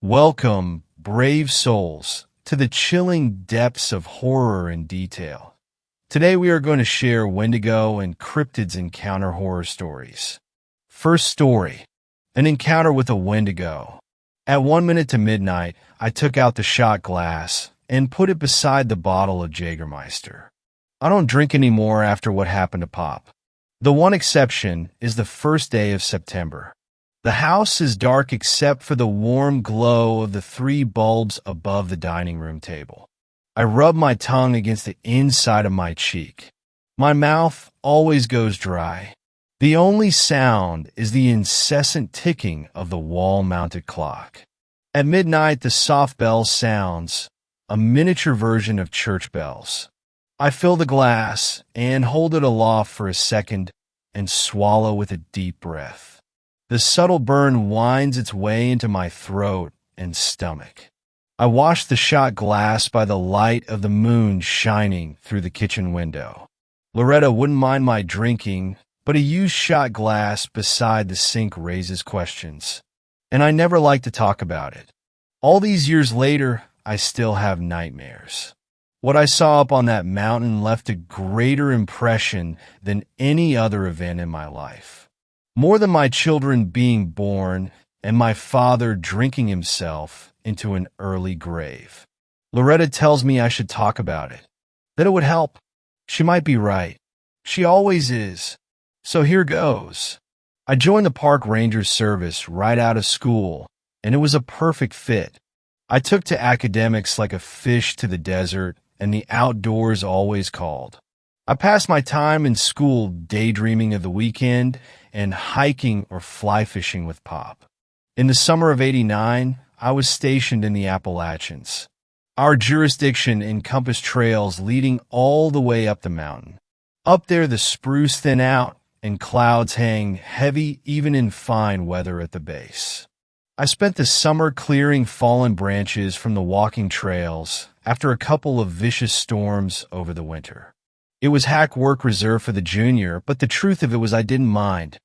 Welcome, brave souls, to the chilling depths of horror and detail. Today we are going to share Wendigo and cryptids encounter horror stories. First story, an encounter with a Wendigo. At 1 minute to midnight, I took out the shot glass and put it beside the bottle of Jägermeister. I don't drink anymore after what happened to Pop. The one exception is the first day of September. The house is dark except for the warm glow of the 3 bulbs above the dining room table. I rub my tongue against the inside of my cheek. My mouth always goes dry. The only sound is the incessant ticking of the wall-mounted clock. At midnight, the soft bell sounds, a miniature version of church bells. I fill the glass and hold it aloft for a second and swallow with a deep breath. The subtle burn winds its way into my throat and stomach. I wash the shot glass by the light of the moon shining through the kitchen window. Loretta wouldn't mind my drinking, but a used shot glass beside the sink raises questions, and I never like to talk about it. All these years later, I still have nightmares. What I saw up on that mountain left a greater impression than any other event in my life. More than my children being born and my father drinking himself into an early grave. Loretta tells me I should talk about it, that it would help. She might be right. She always is. So here goes. I joined the park ranger service right out of school, and it was a perfect fit. I took to academics like a fish to the desert, and the outdoors always called. I passed my time in school daydreaming of the weekend and hiking or fly fishing with Pop. In the summer of '89, I was stationed in the Appalachians. Our jurisdiction encompassed trails leading all the way up the mountain. Up there, the spruce thin out and clouds hang heavy even in fine weather at the base. I spent the summer clearing fallen branches from the walking trails after a couple of vicious storms over the winter. It was hack work reserved for the junior, but the truth of it was I didn't mind.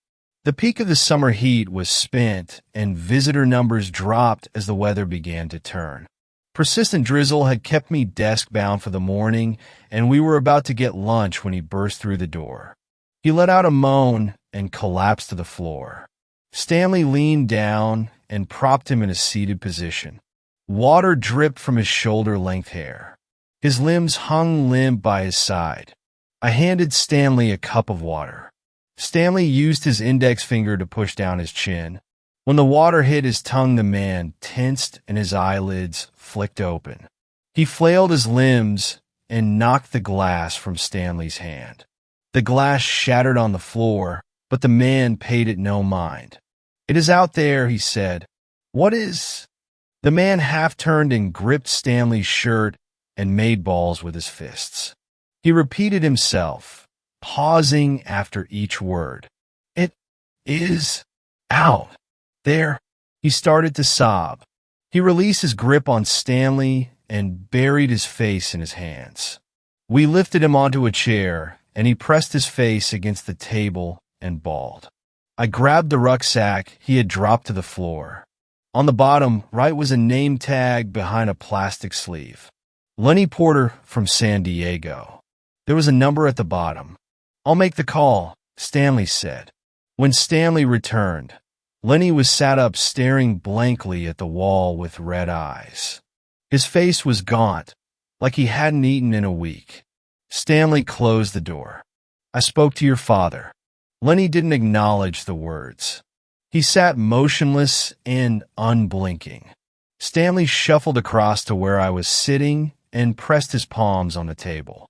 The peak of the summer heat was spent, and visitor numbers dropped as the weather began to turn. Persistent drizzle had kept me desk-bound for the morning, and we were about to get lunch when he burst through the door. He let out a moan and collapsed to the floor. Stanley leaned down and propped him in a seated position. Water dripped from his shoulder-length hair. His limbs hung limp by his side. I handed Stanley a cup of water. Stanley used his index finger to push down his chin. When the water hit his tongue, the man tensed and his eyelids flicked open. He flailed his limbs and knocked the glass from Stanley's hand. The glass shattered on the floor, but the man paid it no mind. "It is out there," he said. "What is—" The man half turned and gripped Stanley's shirt and made balls with his fists. He repeated himself, pausing after each word. "It is out there." He started to sob. He released his grip on Stanley and buried his face in his hands. We lifted him onto a chair, and he pressed his face against the table and bawled. I grabbed the rucksack he had dropped to the floor. On the bottom right was a name tag behind a plastic sleeve. Lenny Porter from San Diego. There was a number at the bottom. "I'll make the call," Stanley said. When Stanley returned, Lenny was sat up staring blankly at the wall with red eyes. His face was gaunt, like he hadn't eaten in a week. Stanley closed the door. "I spoke to your father." Lenny didn't acknowledge the words. He sat motionless and unblinking. Stanley shuffled across to where I was sitting and pressed his palms on the table.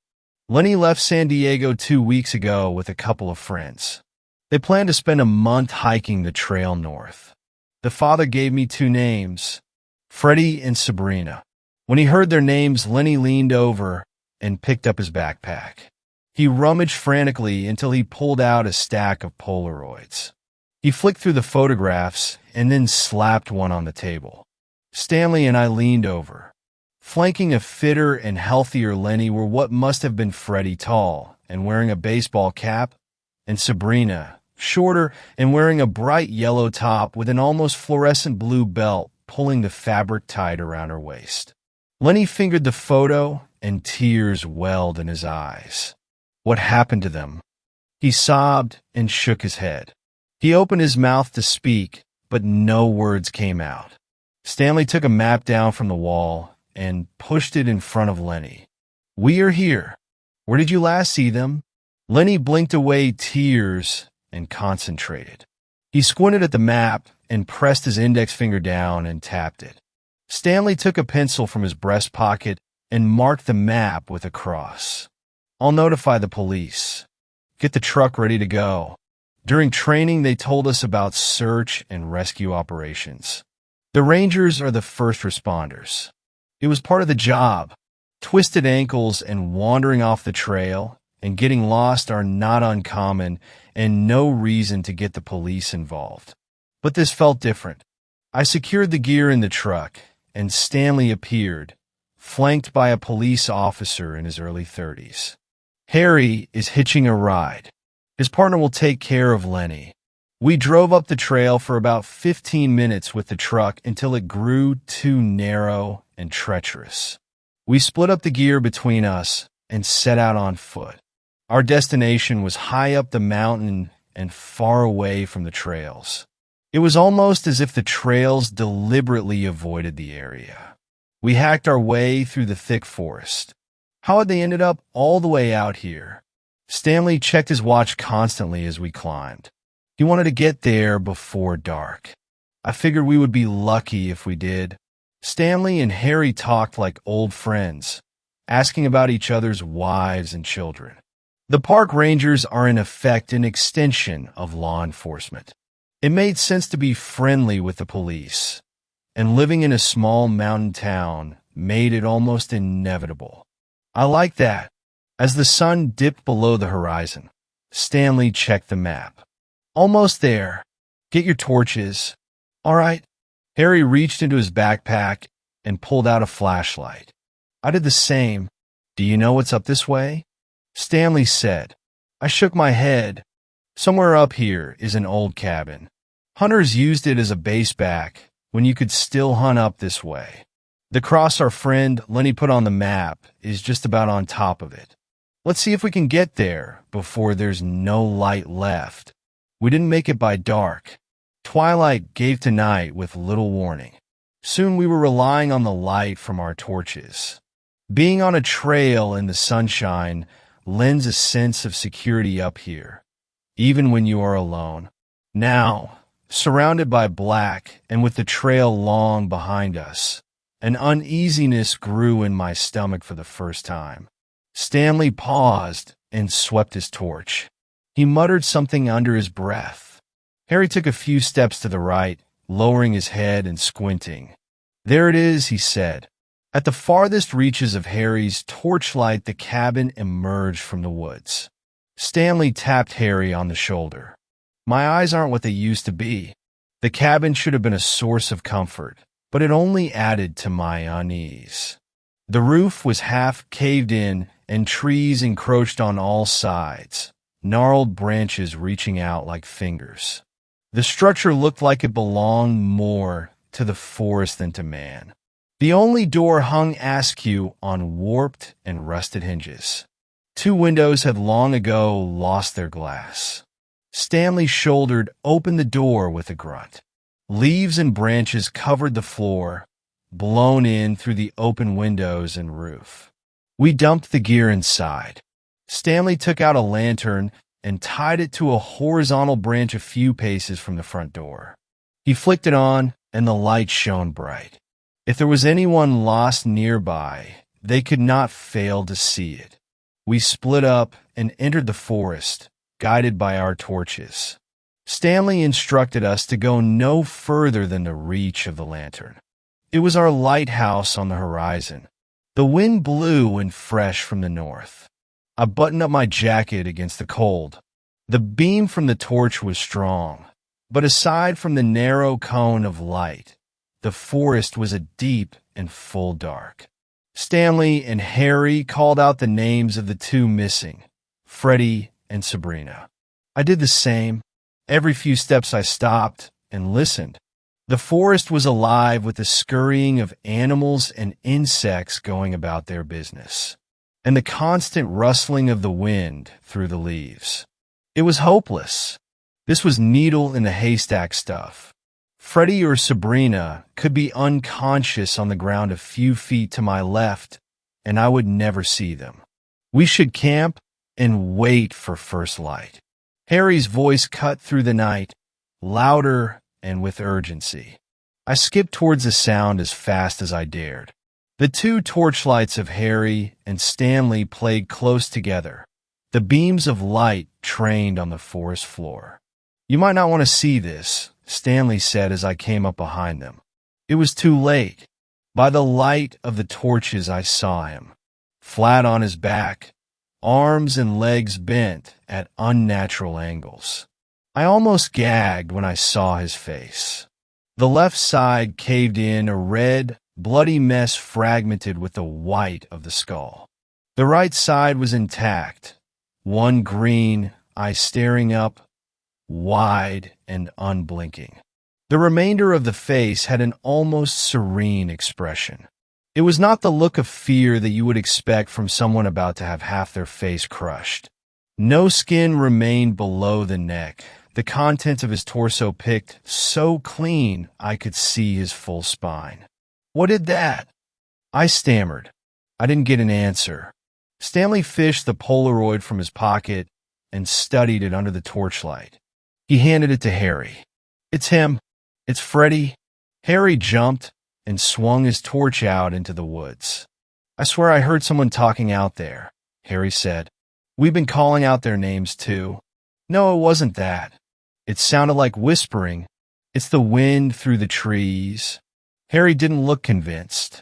Lenny left San Diego 2 weeks ago with a couple of friends. They planned to spend a month hiking the trail north. The father gave me 2 names, Freddie and Sabrina. When he heard their names, Lenny leaned over and picked up his backpack. He rummaged frantically until he pulled out a stack of Polaroids. He flicked through the photographs and then slapped one on the table. Stanley and I leaned over. Flanking a fitter and healthier Lenny were what must have been Freddie, tall and wearing a baseball cap, and Sabrina, shorter and wearing a bright yellow top with an almost fluorescent blue belt pulling the fabric tight around her waist. Lenny fingered the photo, and tears welled in his eyes. What happened to them? He sobbed and shook his head. He opened his mouth to speak, but no words came out. Stanley took a map down from the wall and pushed it in front of Lenny. "We are here. Where did you last see them?" Lenny blinked away tears and concentrated. He squinted at the map and pressed his index finger down and tapped it. Stanley took a pencil from his breast pocket and marked the map with a cross. "I'll notify the police. Get the truck ready to go." During training, they told us about search and rescue operations. The Rangers are the first responders. It was part of the job. Twisted ankles and wandering off the trail and getting lost are not uncommon and no reason to get the police involved. But this felt different. I secured the gear in the truck, and Stanley appeared, flanked by a police officer in his early 30s. Harry is hitching a ride. His partner will take care of Lenny. We drove up the trail for about 15 minutes with the truck until it grew too narrow and treacherous. We split up the gear between us and set out on foot. Our destination was high up the mountain and far away from the trails. It was almost as if the trails deliberately avoided the area. We hacked our way through the thick forest. How had they ended up all the way out here? Stanley checked his watch constantly as we climbed. He wanted to get there before dark. I figured we would be lucky if we did. Stanley and Harry talked like old friends, asking about each other's wives and children. The park rangers are in effect an extension of law enforcement. It made sense to be friendly with the police, and living in a small mountain town made it almost inevitable. I like that. As the sun dipped below the horizon, Stanley checked the map. "Almost there. Get your torches." "All right." Harry reached into his backpack and pulled out a flashlight. I did the same. "Do you know what's up this way?" Stanley said. I shook my head. "Somewhere up here is an old cabin. Hunters used it as a base back when you could still hunt up this way. The cross our friend Lenny put on the map is just about on top of it. Let's see if we can get there before there's no light left." We didn't make it by dark. Twilight gave to night with little warning. Soon we were relying on the light from our torches. Being on a trail in the sunshine lends a sense of security up here, even when you are alone. Now, surrounded by black and with the trail long behind us, an uneasiness grew in my stomach for the first time. Stanley paused and swept his torch. He muttered something under his breath. Harry took a few steps to the right, lowering his head and squinting. "There it is," he said. At the farthest reaches of Harry's torchlight, the cabin emerged from the woods. Stanley tapped Harry on the shoulder. "My eyes aren't what they used to be." The cabin should have been a source of comfort, but it only added to my unease. The roof was half caved in, and trees encroached on all sides, gnarled branches reaching out like fingers. The structure looked like it belonged more to the forest than to man. The only door hung askew on warped and rusted hinges. 2 windows had long ago lost their glass. Stanley shouldered open the door with a grunt. Leaves and branches covered the floor, blown in through the open windows and roof. We dumped the gear inside. Stanley took out a lantern and tied it to a horizontal branch a few paces from the front door. He flicked it on, and the light shone bright. If there was anyone lost nearby, they could not fail to see it. We split up and entered the forest, guided by our torches. Stanley instructed us to go no further than the reach of the lantern. It was our lighthouse on the horizon. The wind blew and fresh from the north. I buttoned up my jacket against the cold. The beam from the torch was strong, but aside from the narrow cone of light, the forest was a deep and full dark. Stanley and Harry called out the names of the 2 missing, Freddie and Sabrina. I did the same. Every few steps I stopped and listened. The forest was alive with the scurrying of animals and insects going about their business, and the constant rustling of the wind through the leaves. It was hopeless. This was needle in the haystack stuff. Freddie or Sabrina could be unconscious on the ground a few feet to my left, and I would never see them. We should camp and wait for first light. Harry's voice cut through the night, louder and with urgency. I skipped towards the sound as fast as I dared. The two torchlights of Harry and Stanley played close together, the beams of light trained on the forest floor. "You might not want to see this," Stanley said as I came up behind them. It was too late. By the light of the torches I saw him, flat on his back, arms and legs bent at unnatural angles. I almost gagged when I saw his face. The left side caved in, a red, bloody mess fragmented with the white of the skull. The right side was intact, one green eye staring up, wide and unblinking. The remainder of the face had an almost serene expression. It was not the look of fear that you would expect from someone about to have half their face crushed. No skin remained below the neck, the contents of his torso picked so clean I could see his full spine. "What did that?" I stammered. I didn't get an answer. Stanley fished the Polaroid from his pocket and studied it under the torchlight. He handed it to Harry. "It's him. It's Freddie." Harry jumped and swung his torch out into the woods. "I swear I heard someone talking out there," Harry said. "We've been calling out their names too." "No, it wasn't that. It sounded like whispering. It's the wind through the trees." Harry didn't look convinced.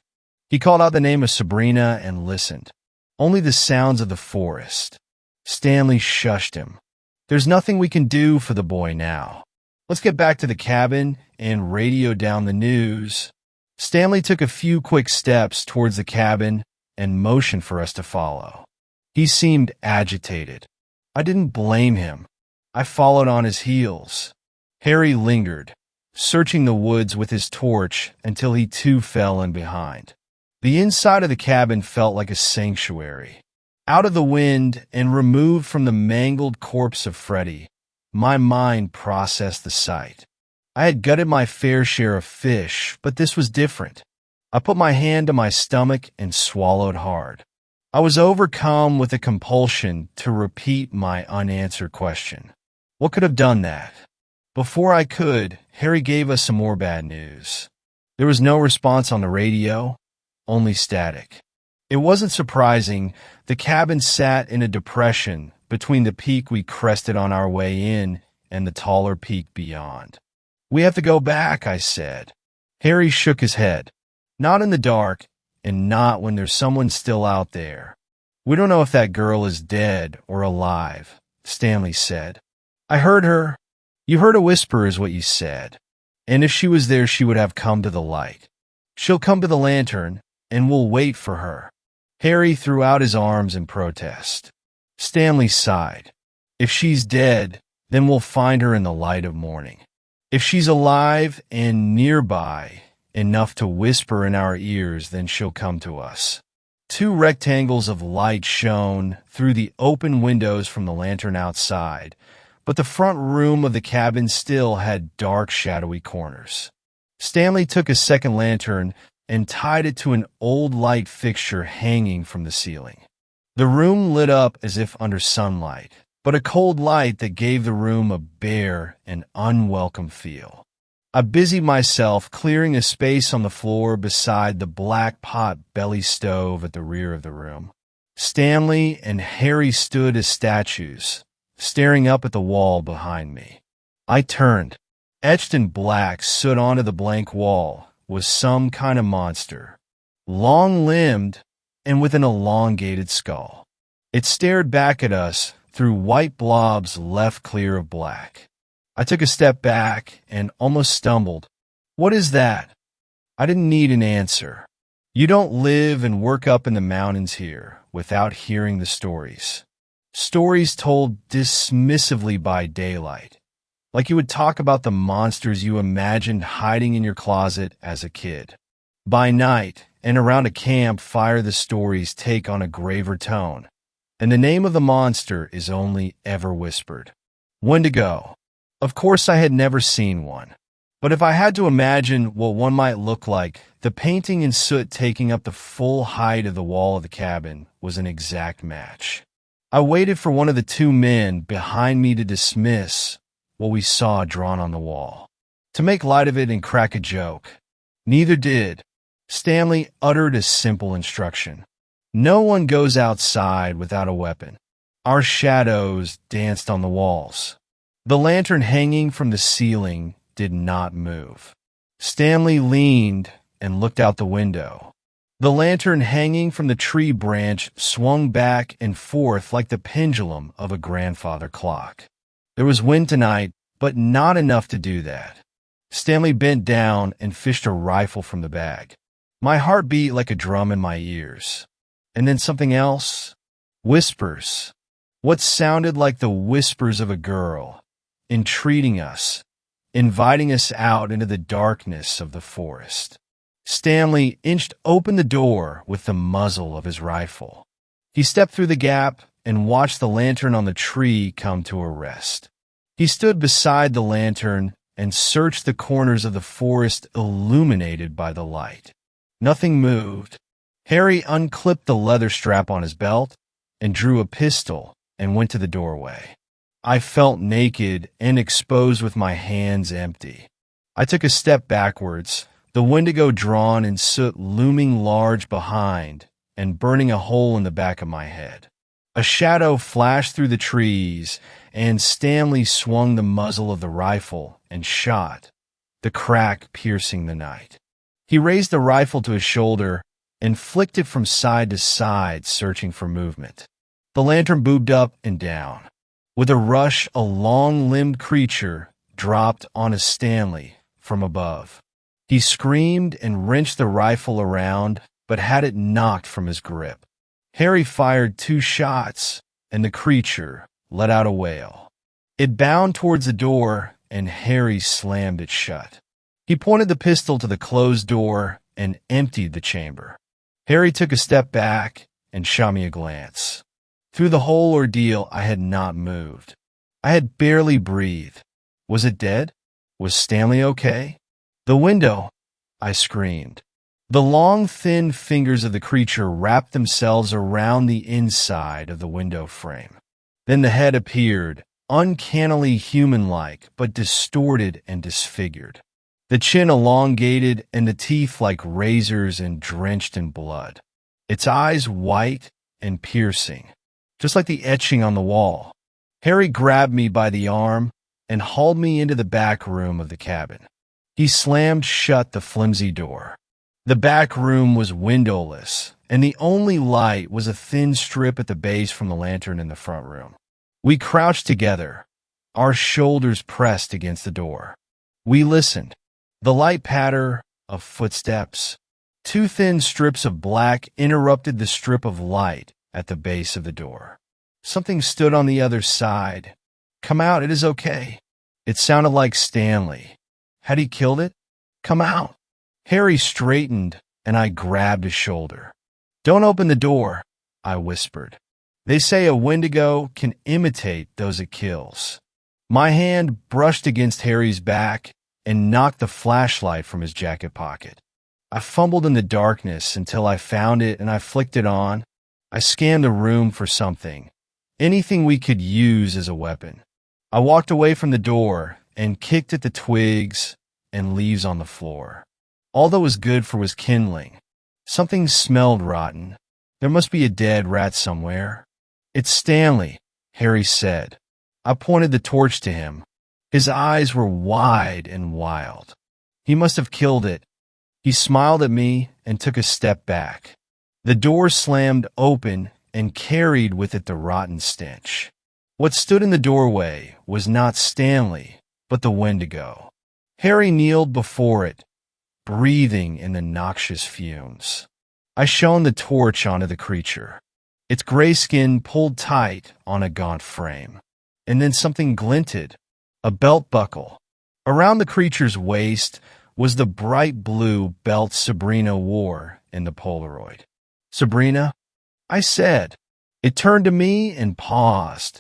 He called out the name of Sabrina and listened. Only the sounds of the forest. Stanley shushed him. "There's nothing we can do for the boy now. Let's get back to the cabin and radio down the news." Stanley took a few quick steps towards the cabin and motioned for us to follow. He seemed agitated. I didn't blame him. I followed on his heels. Harry lingered, searching the woods with his torch until he too fell in behind. The inside of the cabin felt like a sanctuary. Out of the wind and removed from the mangled corpse of Freddie, my mind processed the sight. I had gutted my fair share of fish, but this was different. I put my hand to my stomach and swallowed hard. I was overcome with a compulsion to repeat my unanswered question. What could have done that? Before I could, Harry gave us some more bad news. There was no response on the radio, only static. It wasn't surprising. The cabin sat in a depression between the peak we crested on our way in and the taller peak beyond. "We have to go back," I said. Harry shook his head. "Not in the dark, and not when there's someone still out there. We don't know if that girl is dead or alive," Stanley said. "I heard her." "You heard a whisper is what you said. And if she was there, she would have come to the light. She'll come to the lantern, and we'll wait for her." Harry threw out his arms in protest. Stanley sighed. "If she's dead, then we'll find her in the light of morning. If she's alive and nearby enough to whisper in our ears, then she'll come to us." Two rectangles of light shone through the open windows from the lantern outside, but the front room of the cabin still had dark, shadowy corners. Stanley took a second lantern and tied it to an old light fixture hanging from the ceiling. The room lit up as if under sunlight, but a cold light that gave the room a bare and unwelcome feel. I busied myself clearing a space on the floor beside the black pot belly stove at the rear of the room. Stanley and Harry stood as statues, staring up at the wall behind me. I turned. Etched in black stood onto the blank wall was some kind of monster, long-limbed and with an elongated skull. It stared back at us through white blobs left clear of black. I took a step back and almost stumbled. "What is that?" I didn't need an answer. You don't live and work up in the mountains here without hearing the stories. Stories told dismissively by daylight, like you would talk about the monsters you imagined hiding in your closet as a kid. By night, and around a campfire, the stories take on a graver tone, and the name of the monster is only ever whispered. Wendigo. Of course, I had never seen one. But if I had to imagine what one might look like, the painting in soot taking up the full height of the wall of the cabin was an exact match. I waited for one of the two men behind me to dismiss what we saw drawn on the wall, to make light of it and crack a joke. Neither did. Stanley uttered a simple instruction. No one goes outside without a weapon. Our shadows danced on the walls. The lantern hanging from the ceiling did not move. Stanley leaned and looked out the window. The lantern hanging from the tree branch swung back and forth like the pendulum of a grandfather clock. There was wind tonight, but not enough to do that. Stanley bent down and fished a rifle from the bag. My heart beat like a drum in my ears. And then something else. Whispers. What sounded like the whispers of a girl, entreating us, inviting us out into the darkness of the forest. Stanley inched open the door with the muzzle of his rifle. He stepped through the gap and watched the lantern on the tree come to a rest. He stood beside the lantern and searched the corners of the forest illuminated by the light. Nothing moved. Harry unclipped the leather strap on his belt and drew a pistol and went to the doorway. I felt naked and exposed with my hands empty. I took a step backwards, the Wendigo drawn in soot looming large behind and burning a hole in the back of my head. A shadow flashed through the trees, and Stanley swung the muzzle of the rifle and shot, the crack piercing the night. He raised the rifle to his shoulder and flicked it from side to side, searching for movement. The lantern bobbed up and down. With a rush, a long-limbed creature dropped onto Stanley from above. He screamed and wrenched the rifle around, but had it knocked from his grip. Harry fired 2 shots, and the creature let out a wail. It bounded towards the door, and Harry slammed it shut. He pointed the pistol to the closed door and emptied the chamber. Harry took a step back and shot me a glance. Through the whole ordeal, I had not moved. I had barely breathed. Was it dead? Was Stanley okay? The window, I screamed. The long, thin fingers of the creature wrapped themselves around the inside of the window frame. Then the head appeared, uncannily human-like, but distorted and disfigured. The chin elongated and the teeth like razors and drenched in blood. Its eyes white and piercing, just like the etching on the wall. Harry grabbed me by the arm and hauled me into the back room of the cabin. He slammed shut the flimsy door. The back room was windowless, and the only light was a thin strip at the base from the lantern in the front room. We crouched together, our shoulders pressed against the door. We listened. The light patter of footsteps. 2 thin strips of black interrupted the strip of light at the base of the door. Something stood on the other side. "Come out, it is okay." It sounded like Stanley. Had he killed it? "Come out." Harry straightened, and I grabbed his shoulder. "Don't open the door," I whispered. "They say a Wendigo can imitate those it kills." My hand brushed against Harry's back and knocked the flashlight from his jacket pocket. I fumbled in the darkness until I found it and I flicked it on. I scanned the room for something, anything we could use as a weapon. I walked away from the door and kicked at the twigs and leaves on the floor. All that was good for was kindling. Something smelled rotten. There must be a dead rat somewhere. "It's Stanley," Harry said. I pointed the torch to him. His eyes were wide and wild. He must have killed it. He smiled at me and took a step back. The door slammed open and carried with it the rotten stench. What stood in the doorway was not Stanley, but the Wendigo. Harry kneeled before it, breathing in the noxious fumes. I shone the torch onto the creature. Its gray skin pulled tight on a gaunt frame. And then something glinted, a belt buckle. Around the creature's waist was the bright blue belt Sabrina wore in the Polaroid. "Sabrina?" I said. It turned to me and paused,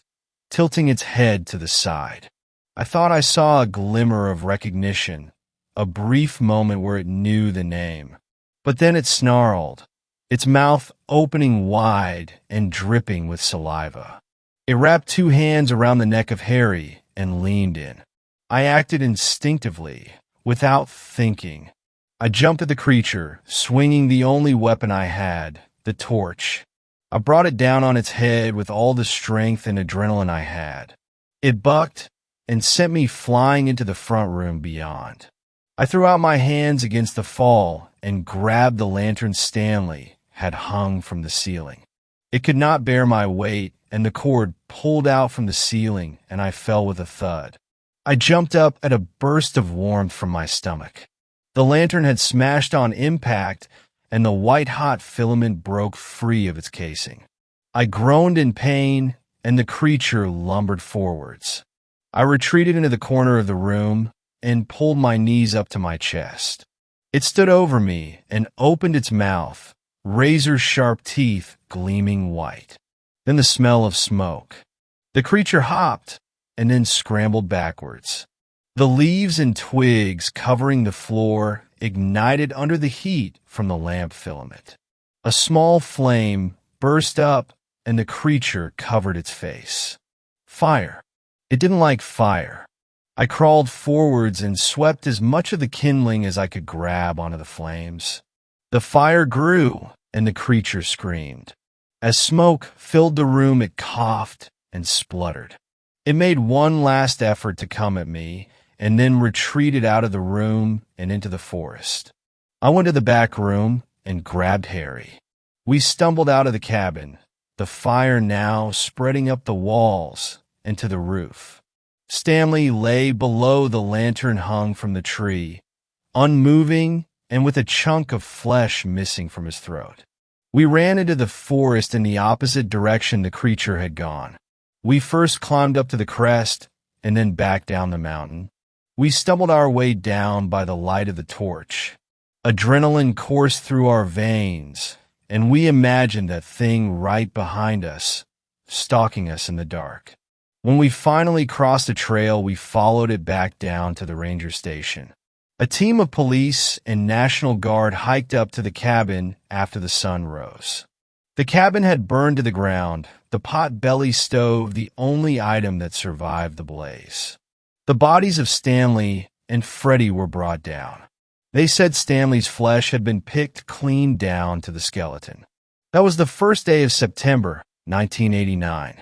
tilting its head to the side. I thought I saw a glimmer of recognition, a brief moment where it knew the name. But then it snarled, its mouth opening wide and dripping with saliva. It wrapped two hands around the neck of Harry and leaned in. I acted instinctively, without thinking. I jumped at the creature, swinging the only weapon I had, the torch. I brought it down on its head with all the strength and adrenaline I had. It bucked and sent me flying into the front room beyond. I threw out my hands against the fall and grabbed the lantern Stanley had hung from the ceiling. It could not bear my weight, and the cord pulled out from the ceiling, and I fell with a thud. I jumped up at a burst of warmth from my stomach. The lantern had smashed on impact, and the white-hot filament broke free of its casing. I groaned in pain, and the creature lumbered forwards. I retreated into the corner of the room and pulled my knees up to my chest. It stood over me and opened its mouth, razor-sharp teeth gleaming white. Then the smell of smoke. The creature hopped and then scrambled backwards. The leaves and twigs covering the floor ignited under the heat from the lamp filament. A small flame burst up and the creature covered its face. Fire. It didn't like fire. I crawled forwards and swept as much of the kindling as I could grab onto the flames. The fire grew and the creature screamed. As smoke filled the room, it coughed and spluttered. It made one last effort to come at me and then retreated out of the room and into the forest. I went to the back room and grabbed Harry. We stumbled out of the cabin, the fire now spreading up the walls and to the roof. Stanley lay below the lantern hung from the tree, unmoving and with a chunk of flesh missing from his throat. We ran into the forest in the opposite direction the creature had gone. We first climbed up to the crest and then back down the mountain. We stumbled our way down by the light of the torch. Adrenaline coursed through our veins, and we imagined that thing right behind us, stalking us in the dark. When we finally crossed a trail, we followed it back down to the ranger station. A team of police and National Guard hiked up to the cabin after the sun rose. The cabin had burned to the ground, the pot-belly stove the only item that survived the blaze. The bodies of Stanley and Freddie were brought down. They said Stanley's flesh had been picked clean down to the skeleton. That was the first day of September, 1989.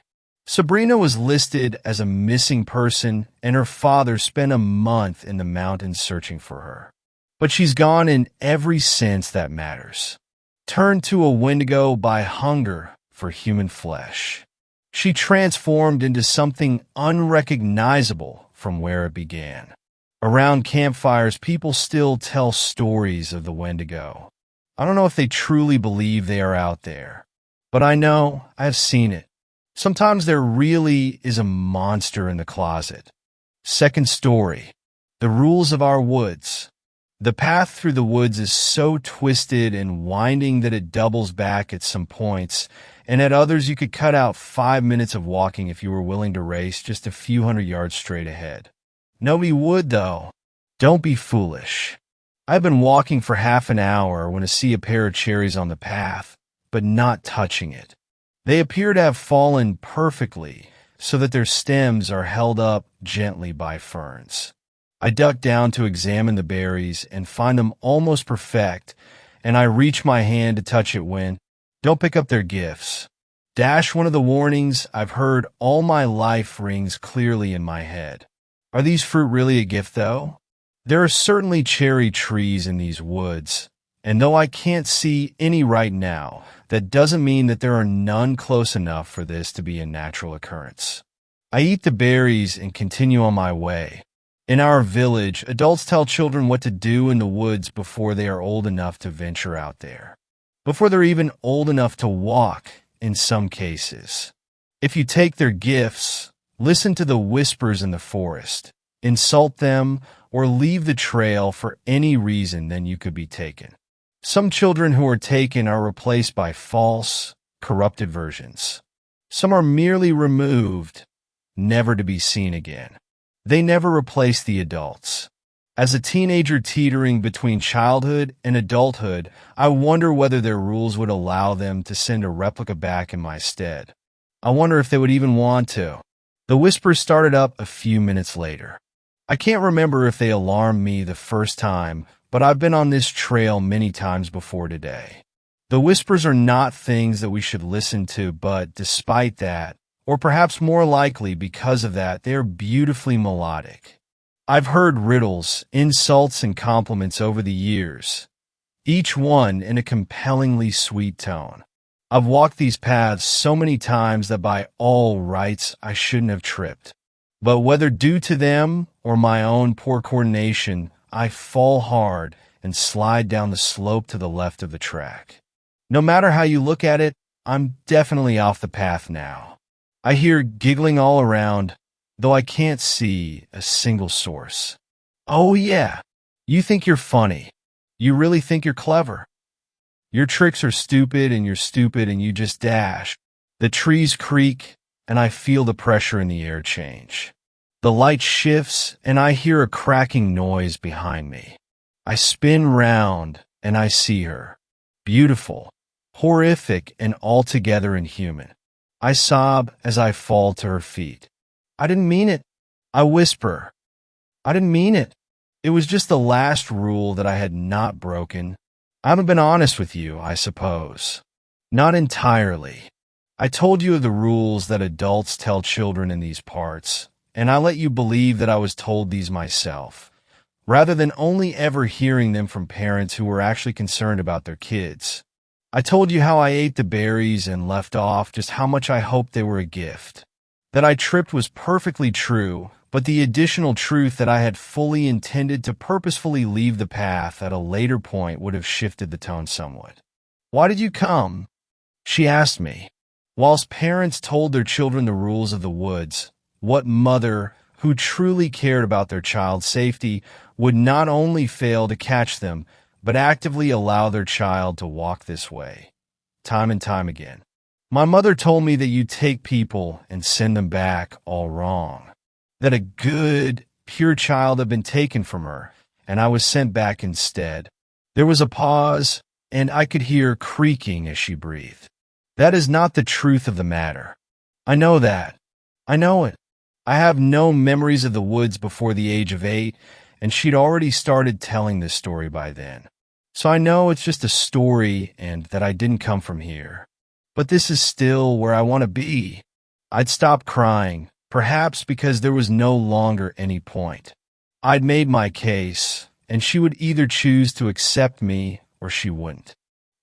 Sabrina was listed as a missing person, and her father spent a month in the mountains searching for her. But she's gone in every sense that matters. Turned to a Wendigo by hunger for human flesh. She transformed into something unrecognizable from where it began. Around campfires, people still tell stories of the Wendigo. I don't know if they truly believe they are out there, but I know I've seen it. Sometimes there really is a monster in the closet. Second story. The rules of our woods. The path through the woods is so twisted and winding that it doubles back at some points, and at others you could cut out 5 minutes of walking if you were willing to race just a few hundred yards straight ahead. Nobody would, though. Don't be foolish. I've been walking for half an hour when I see a pair of cherries on the path, but not touching it. They appear to have fallen perfectly, so that their stems are held up gently by ferns. I duck down to examine the berries and find them almost perfect, and I reach my hand to touch it when, don't pick up their gifts. Dash one of the warnings I've heard all my life rings clearly in my head. Are these fruit really a gift, though? There are certainly cherry trees in these woods, and though I can't see any right now, that doesn't mean that there are none close enough for this to be a natural occurrence. I eat the berries and continue on my way. In our village, adults tell children what to do in the woods before they are old enough to venture out there. Before they're even old enough to walk, in some cases. If you take their gifts, Listen to the whispers in the forest. Insult them or leave the trail for any reason, then you could be taken. Some children who are taken are replaced by false, corrupted versions. Some are merely removed, never to be seen again. They never replace the adults. As a teenager teetering between childhood and adulthood, I wonder whether their rules would allow them to send a replica back in my stead. I wonder if they would even want to. The whispers started up a few minutes later. I can't remember if they alarmed me the first time, but I've been on this trail many times before today. The whispers are not things that we should listen to, but despite that, or perhaps more likely because of that, they are beautifully melodic. I've heard riddles, insults, and compliments over the years, each one in a compellingly sweet tone. I've walked these paths so many times that by all rights I shouldn't have tripped. But whether due to them or my own poor coordination, I fall hard and slide down the slope to the left of the track. No matter how you look at it, I'm definitely off the path now. I hear giggling all around, though I can't see a single source. Oh yeah, you think you're funny. You really think you're clever. Your tricks are stupid and you're stupid and you just dash. The trees creak and I feel the pressure in the air change. The light shifts and I hear a cracking noise behind me. I spin round and I see her. Beautiful, horrific, and altogether inhuman. I sob as I fall to her feet. I didn't mean it. I whisper. I didn't mean it. It was just the last rule that I had not broken. I haven't been honest with you, I suppose. Not entirely. I told you of the rules that adults tell children in these parts, and I let you believe that I was told these myself, rather than only ever hearing them from parents who were actually concerned about their kids. I told you how I ate the berries and left off just how much I hoped they were a gift. That I tripped was perfectly true, but the additional truth that I had fully intended to purposefully leave the path at a later point would have shifted the tone somewhat. Why did you come? She asked me. Whilst parents told their children the rules of the woods, what mother, who truly cared about their child's safety, would not only fail to catch them, but actively allow their child to walk this way, time and time again? My mother told me that you take people and send them back all wrong, that a good, pure child had been taken from her, and I was sent back instead. There was a pause, and I could hear creaking as she breathed. That is not the truth of the matter. I know that. I know it. I have no memories of the woods before the age of 8, and she'd already started telling this story by then. So I know it's just a story and that I didn't come from here. But this is still where I want to be. I'd stop crying, perhaps because there was no longer any point. I'd made my case, and she would either choose to accept me or she wouldn't.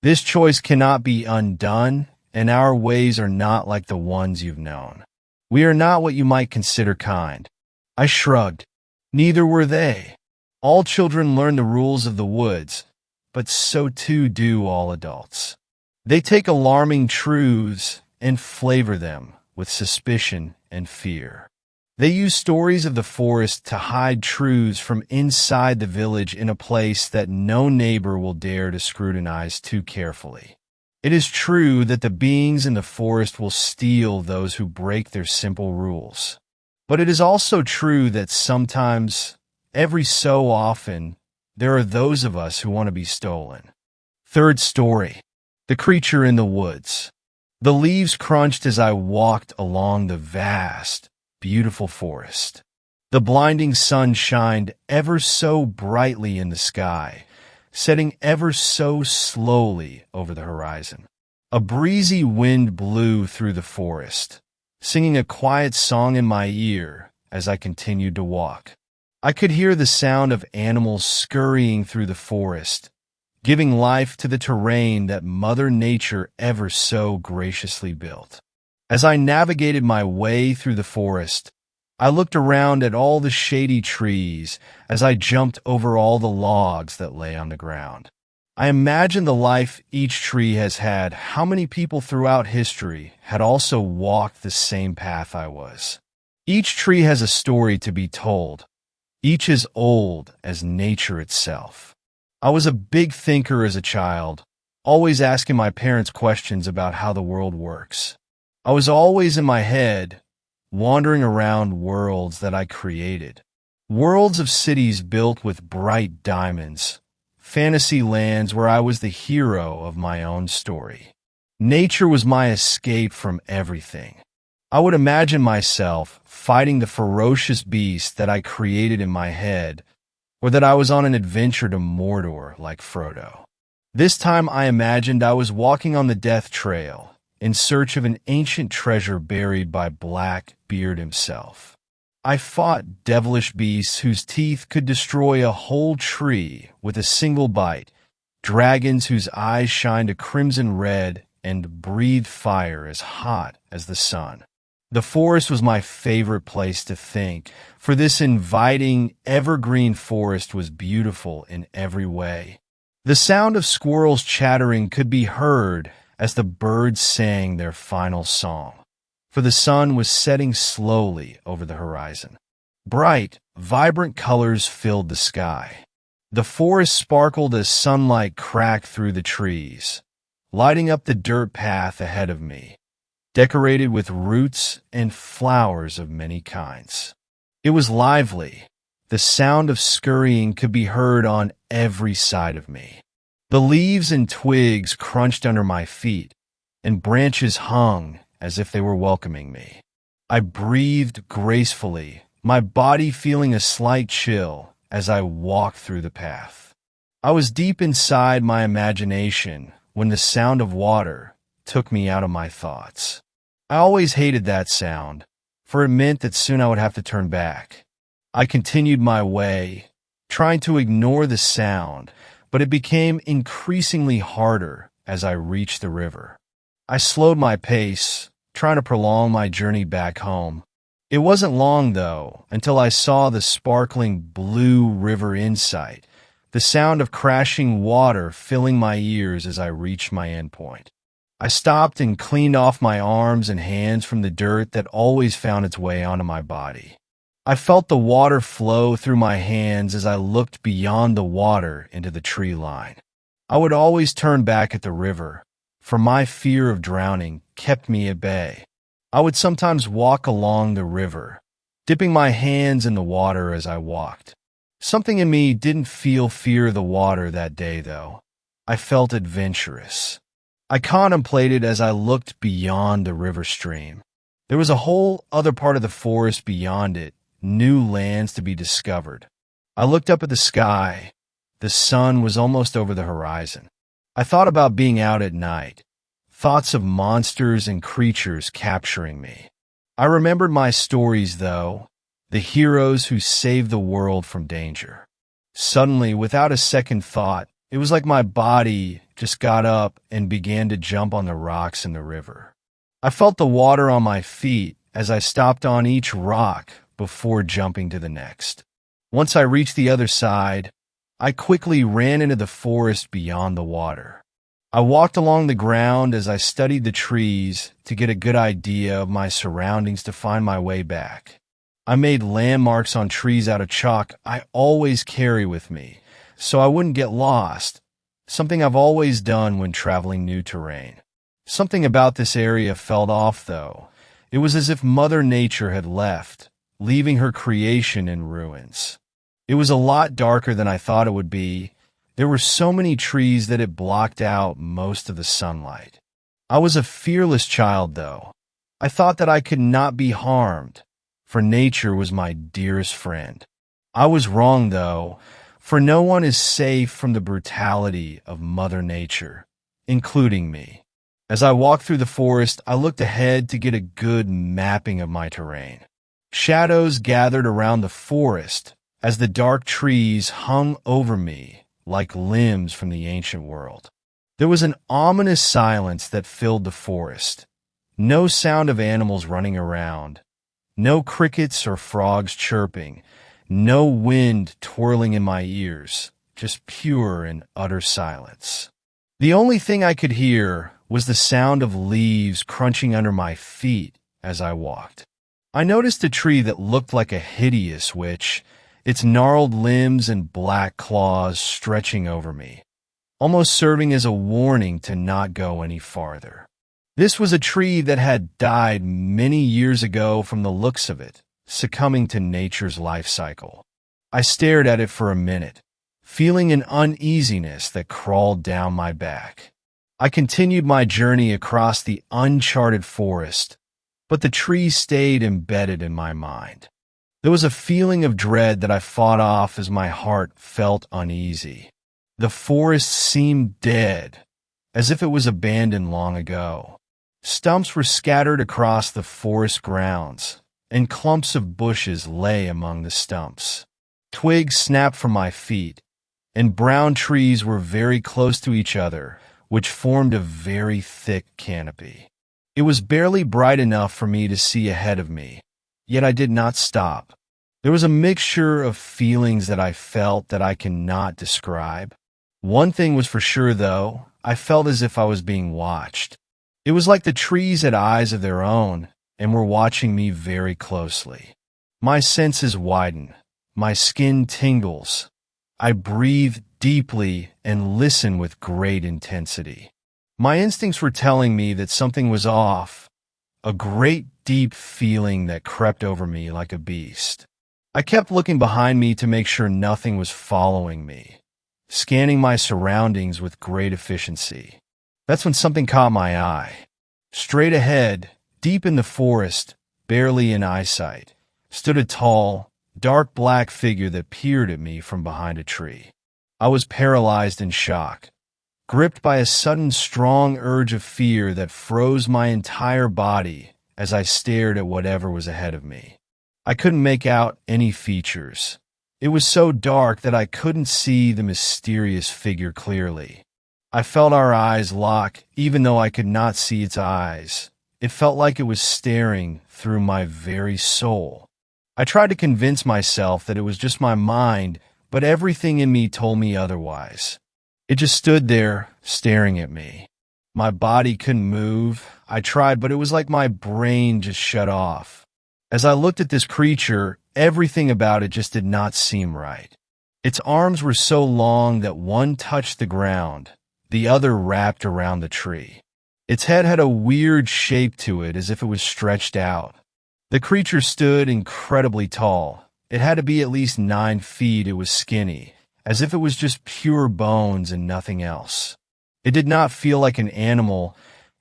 This choice cannot be undone, and our ways are not like the ones you've known. We are not what you might consider kind. I shrugged. Neither were they. All children learn the rules of the woods, but so too do all adults. They take alarming truths and flavor them with suspicion and fear. They use stories of the forest to hide truths from inside the village in a place that no neighbor will dare to scrutinize too carefully. It is true that the beings in the forest will steal those who break their simple rules. But it is also true that sometimes, every so often, there are those of us who want to be stolen. Third story. The creature in the woods. The leaves crunched as I walked along the vast, beautiful forest. The blinding sun shined ever so brightly in the sky, setting ever so slowly over the horizon. A breezy wind blew through the forest, singing a quiet song in my ear as I continued to walk. I could hear the sound of animals scurrying through the forest, giving life to the terrain that Mother Nature ever so graciously built. As I navigated my way through the forest, I looked around at all the shady trees as I jumped over all the logs that lay on the ground. I imagined the life each tree has had, how many people throughout history had also walked the same path I was. Each tree has a story to be told, each as old as nature itself. I was a big thinker as a child, always asking my parents questions about how the world works. I was always in my head, wandering around worlds that I created. Worlds of cities built with bright diamonds, fantasy lands where I was the hero of my own story. Nature was my escape from everything. I would imagine myself fighting the ferocious beast that I created in my head, or that I was on an adventure to Mordor like Frodo. This time I imagined I was walking on the Death Trail in search of an ancient treasure buried by Blackbeard himself. I fought devilish beasts whose teeth could destroy a whole tree with a single bite, dragons whose eyes shined a crimson red and breathed fire as hot as the sun. The forest was my favorite place to think, for this inviting, evergreen forest was beautiful in every way. The sound of squirrels chattering could be heard as the birds sang their final song, for the sun was setting slowly over the horizon. Bright, vibrant colors filled the sky. The forest sparkled as sunlight cracked through the trees, lighting up the dirt path ahead of me, decorated with roots and flowers of many kinds. It was lively. The sound of scurrying could be heard on every side of me. The leaves and twigs crunched under my feet, and branches hung as if they were welcoming me. I breathed gracefully, my body feeling a slight chill as I walked through the path. I was deep inside my imagination when the sound of water took me out of my thoughts. I always hated that sound, for it meant that soon I would have to turn back. I continued my way, trying to ignore the sound, but it became increasingly harder as I reached the river. I slowed my pace, trying to prolong my journey back home. It wasn't long, though, until I saw the sparkling blue river in sight, the sound of crashing water filling my ears as I reached my endpoint. I stopped and cleaned off my arms and hands from the dirt that always found its way onto my body. I felt the water flow through my hands as I looked beyond the water into the tree line. I would always turn back at the river, for my fear of drowning kept me at bay. I would sometimes walk along the river, dipping my hands in the water as I walked. Something in me didn't feel fear of the water that day, though. I felt adventurous. I contemplated as I looked beyond the river stream. There was a whole other part of the forest beyond it, new lands to be discovered. I looked up at the sky. The sun was almost over the horizon. I thought about being out at night, thoughts of monsters and creatures capturing me. I remembered my stories, though, the heroes who saved the world from danger. Suddenly, without a second thought, it was like my body just got up and began to jump on the rocks in the river. I felt the water on my feet as I stopped on each rock before jumping to the next. Once I reached the other side, I quickly ran into the forest beyond the water. I walked along the ground as I studied the trees to get a good idea of my surroundings to find my way back. I made landmarks on trees out of chalk I always carry with me, so I wouldn't get lost, something I've always done when traveling new terrain. Something about this area felt off, though. It was as if Mother Nature had left, leaving her creation in ruins. It was a lot darker than I thought it would be. There were so many trees that it blocked out most of the sunlight. I was a fearless child, though. I thought that I could not be harmed, for nature was my dearest friend. I was wrong, though, for no one is safe from the brutality of Mother Nature, including me. As I walked through the forest, I looked ahead to get a good mapping of my terrain. Shadows gathered around the forest as the dark trees hung over me like limbs from the ancient world. There was an ominous silence that filled the forest. No sound of animals running around, no crickets or frogs chirping, no wind twirling in my ears, just pure and utter silence. The only thing I could hear was the sound of leaves crunching under my feet as I walked. I noticed a tree that looked like a hideous witch, its gnarled limbs and black claws stretching over me, almost serving as a warning to not go any farther. This was a tree that had died many years ago from the looks of it, succumbing to nature's life cycle. I stared at it for a minute, feeling an uneasiness that crawled down my back. I continued my journey across the uncharted forest, but the tree stayed embedded in my mind. There was a feeling of dread that I fought off as my heart felt uneasy. The forest seemed dead, as if it was abandoned long ago. Stumps were scattered across the forest grounds, and clumps of bushes lay among the stumps. Twigs snapped from my feet, and brown trees were very close to each other, which formed a very thick canopy. It was barely bright enough for me to see ahead of me, yet I did not stop. There was a mixture of feelings that I felt that I cannot describe. One thing was for sure, though, I felt as if I was being watched. It was like the trees had eyes of their own and were watching me very closely. My senses widen. My skin tingles. I breathe deeply and listen with great intensity. My instincts were telling me that something was off, a great deep feeling that crept over me like a beast. I kept looking behind me to make sure nothing was following me, scanning my surroundings with great efficiency. That's when something caught my eye. Straight ahead, deep in the forest, barely in eyesight, stood a tall, dark black figure that peered at me from behind a tree. I was paralyzed in shock, gripped by a sudden strong urge of fear that froze my entire body as I stared at whatever was ahead of me. I couldn't make out any features. It was so dark that I couldn't see the mysterious figure clearly. I felt our eyes lock, even though I could not see its eyes. It felt like it was staring through my very soul. I tried to convince myself that it was just my mind, but everything in me told me otherwise. It just stood there, staring at me. My body couldn't move. I tried, but it was like my brain just shut off. As I looked at this creature, everything about it just did not seem right. Its arms were so long that one touched the ground, the other wrapped around the tree. Its head had a weird shape to it, as if it was stretched out. The creature stood incredibly tall. It had to be at least 9 feet. It was skinny, as if it was just pure bones and nothing else. It did not feel like an animal.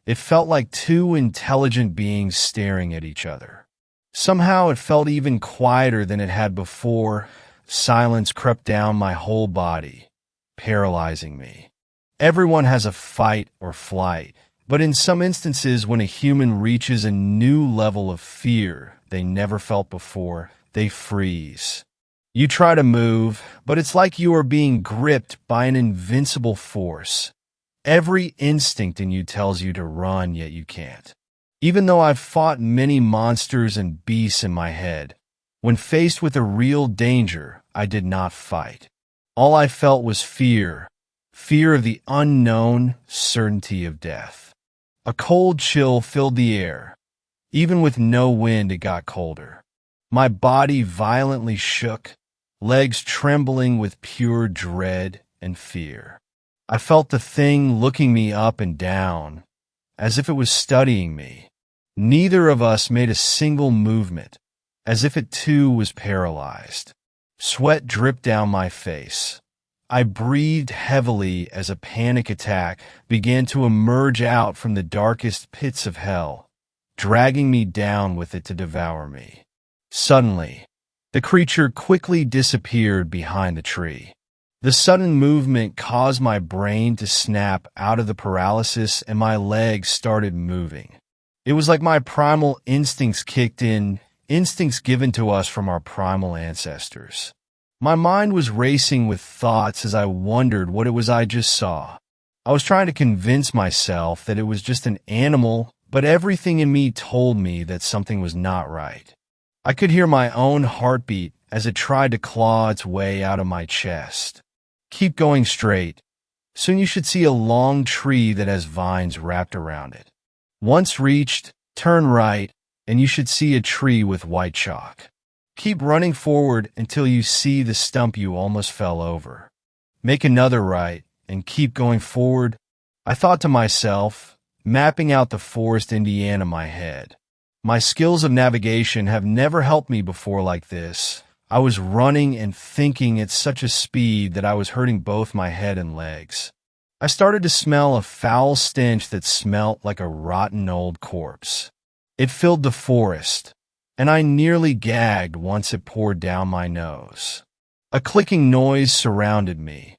It felt like two intelligent beings staring at each other. Somehow it felt even quieter than it had before. Silence crept down my whole body, paralyzing me. Everyone has a fight or flight, but in some instances when a human reaches a new level of fear they never felt before, they freeze. You try to move, but it's like you are being gripped by an invincible force. Every instinct in you tells you to run, yet you can't. Even though I've fought many monsters and beasts in my head, when faced with a real danger, I did not fight. All I felt was fear. Fear of the unknown, certainty of death. A cold chill filled the air. Even with no wind, it got colder. My body violently shook, legs trembling with pure dread and fear. I felt the thing looking me up and down, as if it was studying me. Neither of us made a single movement, as if it too was paralyzed. Sweat dripped down my face. I breathed heavily as a panic attack began to emerge out from the darkest pits of hell, dragging me down with it to devour me. Suddenly, the creature quickly disappeared behind the tree. The sudden movement caused my brain to snap out of the paralysis and my legs started moving. It was like my primal instincts kicked in, instincts given to us from our primal ancestors. My mind was racing with thoughts as I wondered what it was I just saw. I was trying to convince myself that it was just an animal, but everything in me told me that something was not right. I could hear my own heartbeat as it tried to claw its way out of my chest. Keep going straight. Soon you should see a long tree that has vines wrapped around it. Once reached, turn right, and you should see a tree with white chalk. Keep running forward until you see the stump you almost fell over. Make another right and keep going forward. I thought to myself, mapping out the forest Indiana in my head. My skills of navigation have never helped me before like this. I was running and thinking at such a speed that I was hurting both my head and legs. I started to smell a foul stench that smelt like a rotten old corpse. It filled the forest, and I nearly gagged once it poured down my nose. A clicking noise surrounded me,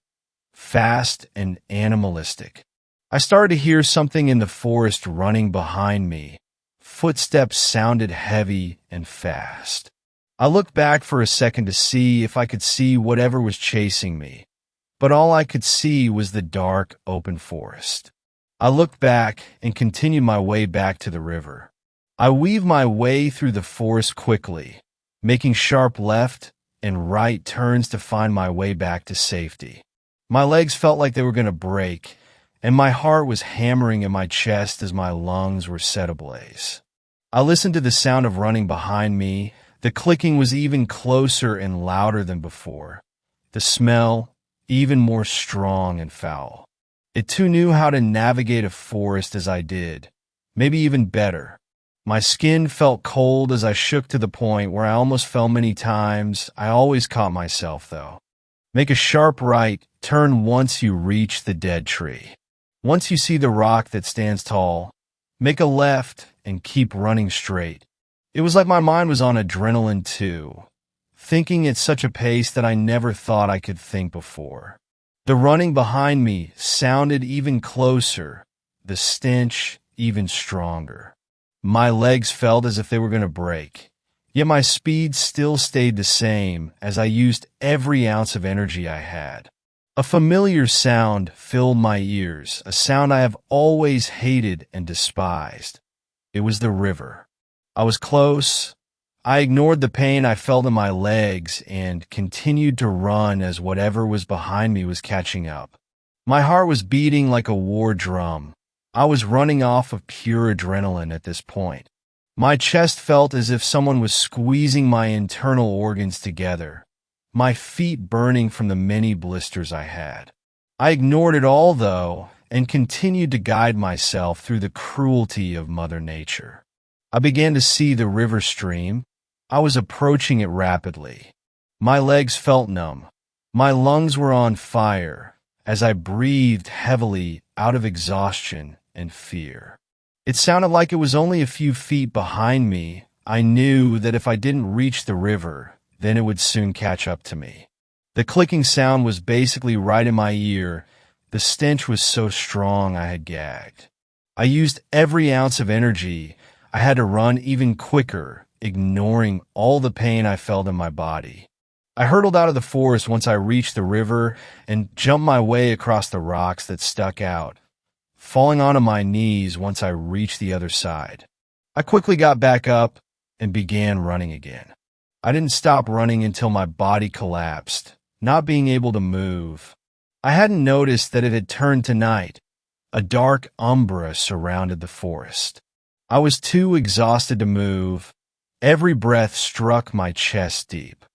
fast and animalistic. I started to hear something in the forest running behind me. Footsteps sounded heavy and fast. I looked back for a second to see if I could see whatever was chasing me, but all I could see was the dark, open forest. I looked back and continued my way back to the river. I weaved my way through the forest quickly, making sharp left and right turns to find my way back to safety. My legs felt like they were going to break, and my heart was hammering in my chest as my lungs were set ablaze. I listened to the sound of running behind me. The clicking was even closer and louder than before. The smell, even more strong and foul. It too knew how to navigate a forest as I did, maybe even better. My skin felt cold as I shook to the point where I almost fell many times. I always caught myself, though. Make a sharp right, turn once you reach the dead tree. Once you see the rock that stands tall, make a left and keep running straight. It was like my mind was on adrenaline too, thinking at such a pace that I never thought I could think before. The running behind me sounded even closer, the stench even stronger. My legs felt as if they were going to break, yet my speed still stayed the same as I used every ounce of energy I had. A familiar sound filled my ears, a sound I have always hated and despised. It was the river. I was close. I ignored the pain I felt in my legs and continued to run as whatever was behind me was catching up. My heart was beating like a war drum. I was running off of pure adrenaline at this point. My chest felt as if someone was squeezing my internal organs together, my feet burning from the many blisters I had. I ignored it all, though, and continued to guide myself through the cruelty of Mother Nature. I began to see the river stream. I was approaching it rapidly. My legs felt numb. My lungs were on fire as I breathed heavily out of exhaustion and fear. It sounded like it was only a few feet behind me. I knew that if I didn't reach the river, then it would soon catch up to me. The clicking sound was basically right in my ear. The stench was so strong I had gagged. I used every ounce of energy. I had to run even quicker, ignoring all the pain I felt in my body. I hurtled out of the forest once I reached the river and jumped my way across the rocks that stuck out, falling onto my knees once I reached the other side. I quickly got back up and began running again. I didn't stop running until my body collapsed, not being able to move. I hadn't noticed that it had turned to night. A dark umbra surrounded the forest. I was too exhausted to move. Every breath struck my chest deep.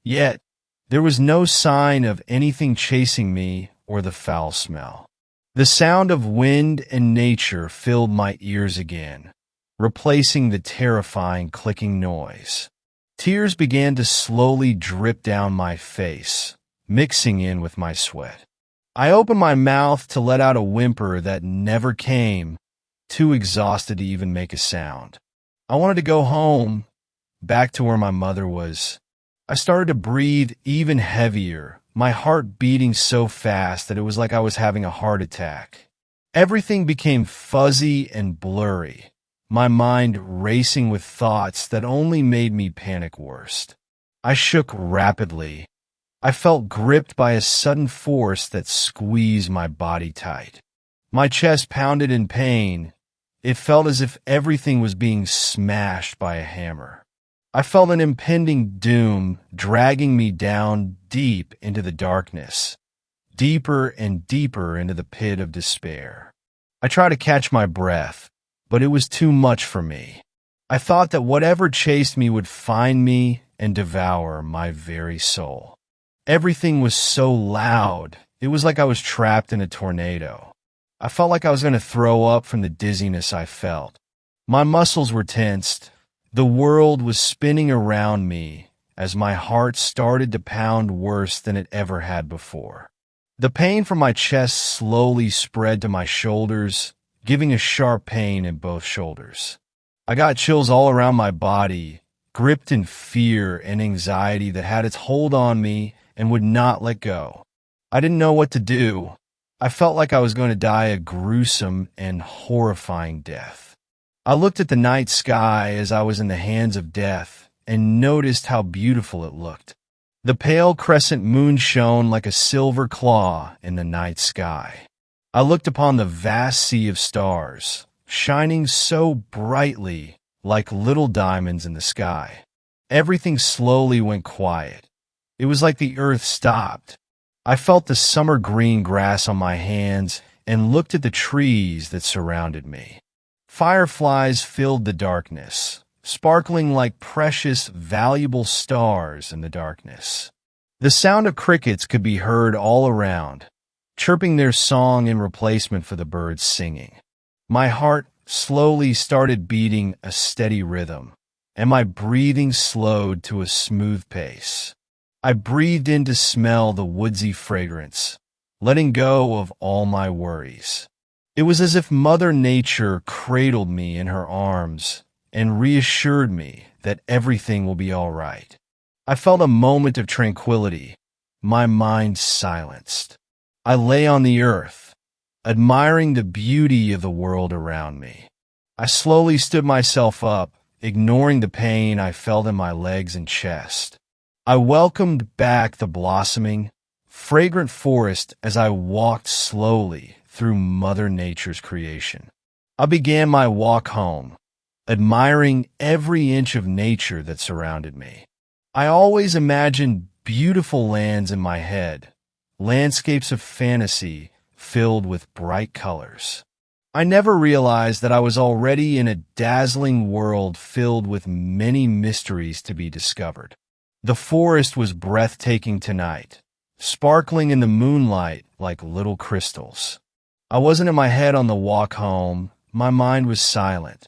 Yet, there was no sign of anything chasing me or the foul smell. The sound of wind and nature filled my ears again, replacing the terrifying clicking noise. Tears began to slowly drip down my face, mixing in with my sweat. I opened my mouth to let out a whimper that never came, too exhausted to even make a sound. I wanted to go home, back to where my mother was. I started to breathe even heavier, my heart beating so fast that it was like I was having a heart attack. Everything became fuzzy and blurry, my mind racing with thoughts that only made me panic worse. I shook rapidly. I felt gripped by a sudden force that squeezed my body tight. My chest pounded in pain. It felt as if everything was being smashed by a hammer. I felt an impending doom dragging me down deep into the darkness, deeper and deeper into the pit of despair. I tried to catch my breath, but it was too much for me. I thought that whatever chased me would find me and devour my very soul. Everything was so loud. It was like I was trapped in a tornado. I felt like I was going to throw up from the dizziness I felt. My muscles were tensed. The world was spinning around me as my heart started to pound worse than it ever had before. The pain from my chest slowly spread to my shoulders, giving a sharp pain in both shoulders. I got chills all around my body, gripped in fear and anxiety that had its hold on me and would not let go. I didn't know what to do. I felt like I was going to die a gruesome and horrifying death. I looked at the night sky as I was in the hands of death and noticed how beautiful it looked. The pale crescent moon shone like a silver claw in the night sky. I looked upon the vast sea of stars, shining so brightly like little diamonds in the sky. Everything slowly went quiet. It was like the earth stopped. I felt the summer green grass on my hands and looked at the trees that surrounded me. Fireflies filled the darkness, sparkling like precious, valuable stars in the darkness. The sound of crickets could be heard all around, chirping their song in replacement for the birds singing. My heart slowly started beating a steady rhythm, and my breathing slowed to a smooth pace. I breathed in to smell the woodsy fragrance, letting go of all my worries. It was as if Mother Nature cradled me in her arms and reassured me that everything will be all right. I felt a moment of tranquility, my mind silenced. I lay on the earth, admiring the beauty of the world around me. I slowly stood myself up, ignoring the pain I felt in my legs and chest. I welcomed back the blossoming, fragrant forest as I walked slowly through Mother Nature's creation. I began my walk home, admiring every inch of nature that surrounded me. I always imagined beautiful lands in my head, landscapes of fantasy filled with bright colors. I never realized that I was already in a dazzling world filled with many mysteries to be discovered. The forest was breathtaking tonight, sparkling in the moonlight like little crystals. I wasn't in my head on the walk home. My mind was silent.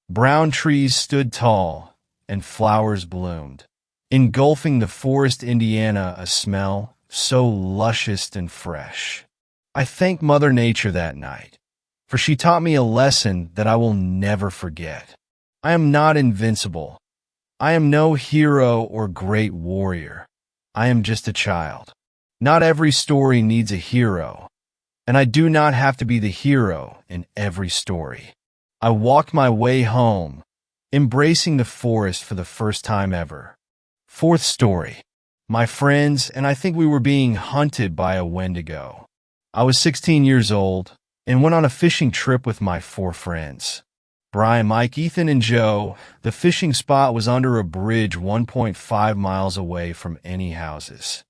Brown trees stood tall, and flowers bloomed, engulfing the forest Indiana a smell so luscious and fresh. I thanked Mother Nature that night, for she taught me a lesson that I will never forget. I am not invincible. I am no hero or great warrior. I am just a child. Not every story needs a hero, and I do not have to be the hero in every story. I walked my way home, embracing the forest for the first time ever. Fourth story. My friends and I think we were being hunted by a Wendigo. I was 16 years old and went on a fishing trip with my 4 friends. Brian, Mike, Ethan, and Joe. The fishing spot was under a bridge 1.5 miles away from any houses.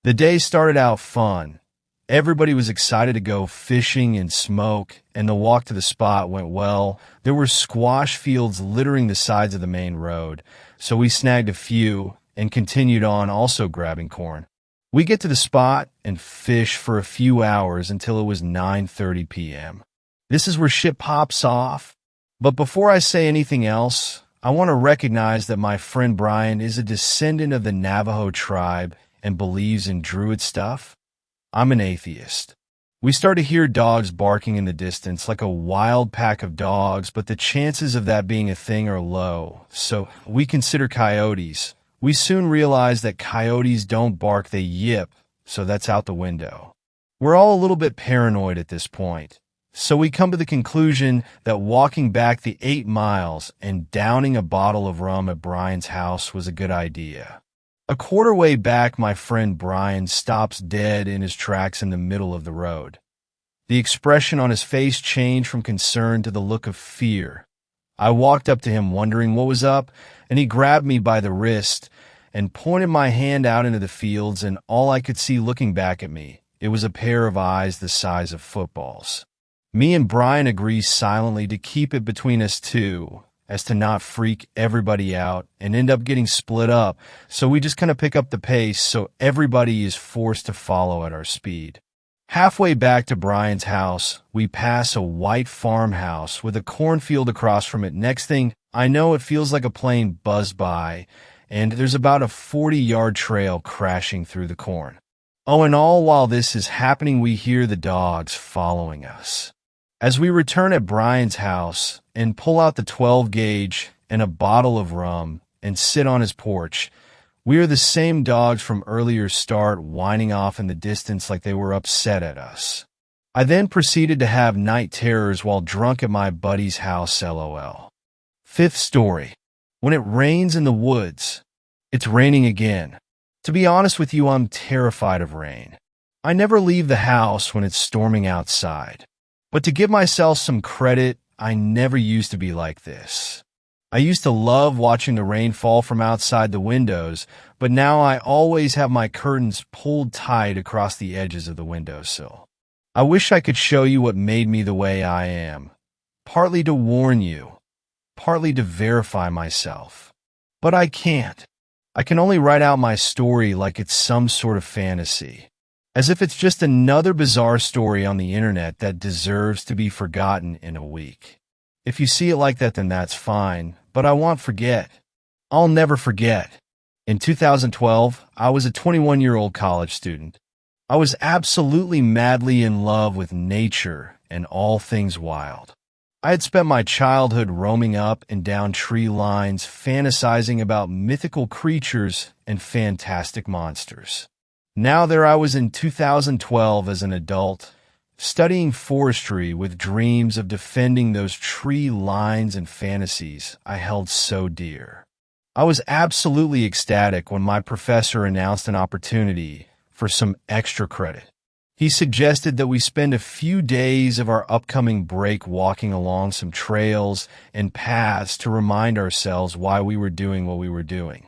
The day started out fun. Everybody was excited to go fishing and smoke, and the walk to the spot went well. There were squash fields littering the sides of the main road, so we snagged a few and continued on, also grabbing corn. We get to the spot and fish for a few hours until it was 9:30 p.m. This is where shit pops off. But before I say anything else, I want to recognize that my friend Brian is a descendant of the Navajo tribe and believes in druid stuff. I'm an atheist. We start to hear dogs barking in the distance like a wild pack of dogs, but the chances of that being a thing are low, so we consider coyotes. We soon realize that coyotes don't bark, they yip, so that's out the window. We're all a little bit paranoid at this point, so we come to the conclusion that walking back the 8 miles and downing a bottle of rum at Brian's house was a good idea. A quarter way back, my friend Brian stops dead in his tracks in the middle of the road. The expression on his face changed from concern to the look of fear. I walked up to him wondering what was up, and he grabbed me by the wrist and pointed my hand out into the fields, and all I could see looking back at me, it was a pair of eyes the size of footballs. Me and Brian agree silently to keep it between us two, as to not freak everybody out and end up getting split up, so we just kind of pick up the pace so everybody is forced to follow at our speed. Halfway back to Brian's house, we pass a white farmhouse with a cornfield across from it. Next thing I know, it feels like a plane buzzed by, and there's about a 40-yard trail crashing through the corn. Oh, and all while this is happening, we hear the dogs following us. As we return at Brian's house and pull out the 12 gauge and a bottle of rum and sit on his porch, we are the same dogs from earlier start whining off in the distance like they were upset at us. I then proceeded to have night terrors while drunk at my buddy's house, LOL. Fifth story. When it rains in the woods, it's raining again. To be honest with you, I'm terrified of rain. I never leave the house when it's storming outside. But to give myself some credit, I never used to be like this. I used to love watching the rain fall from outside the windows, but now I always have my curtains pulled tight across the edges of the windowsill. I wish I could show you what made me the way I am, partly to warn you, partly to verify myself. But I can't. I can only write out my story like it's some sort of fantasy, as if it's just another bizarre story on the internet that deserves to be forgotten in a week. If you see it like that, then that's fine, but I won't forget. I'll never forget. In 2012, I was a 21-year-old college student. I was absolutely madly in love with nature and all things wild. I had spent my childhood roaming up and down tree lines, fantasizing about mythical creatures and fantastic monsters. Now there I was in 2012 as an adult, studying forestry with dreams of defending those tree lines and fantasies I held so dear. I was absolutely ecstatic when my professor announced an opportunity for some extra credit. He suggested that we spend a few days of our upcoming break walking along some trails and paths to remind ourselves why we were doing what we were doing.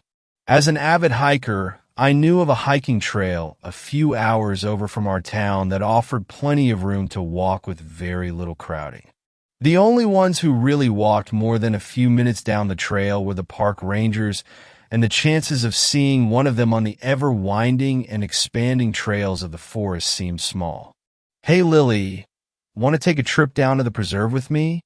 As an avid hiker, I knew of a hiking trail a few hours over from our town that offered plenty of room to walk with very little crowding. The only ones who really walked more than a few minutes down the trail were the park rangers, and the chances of seeing one of them on the ever-winding and expanding trails of the forest seemed small. "Hey, Lily, want to take a trip down to the preserve with me?"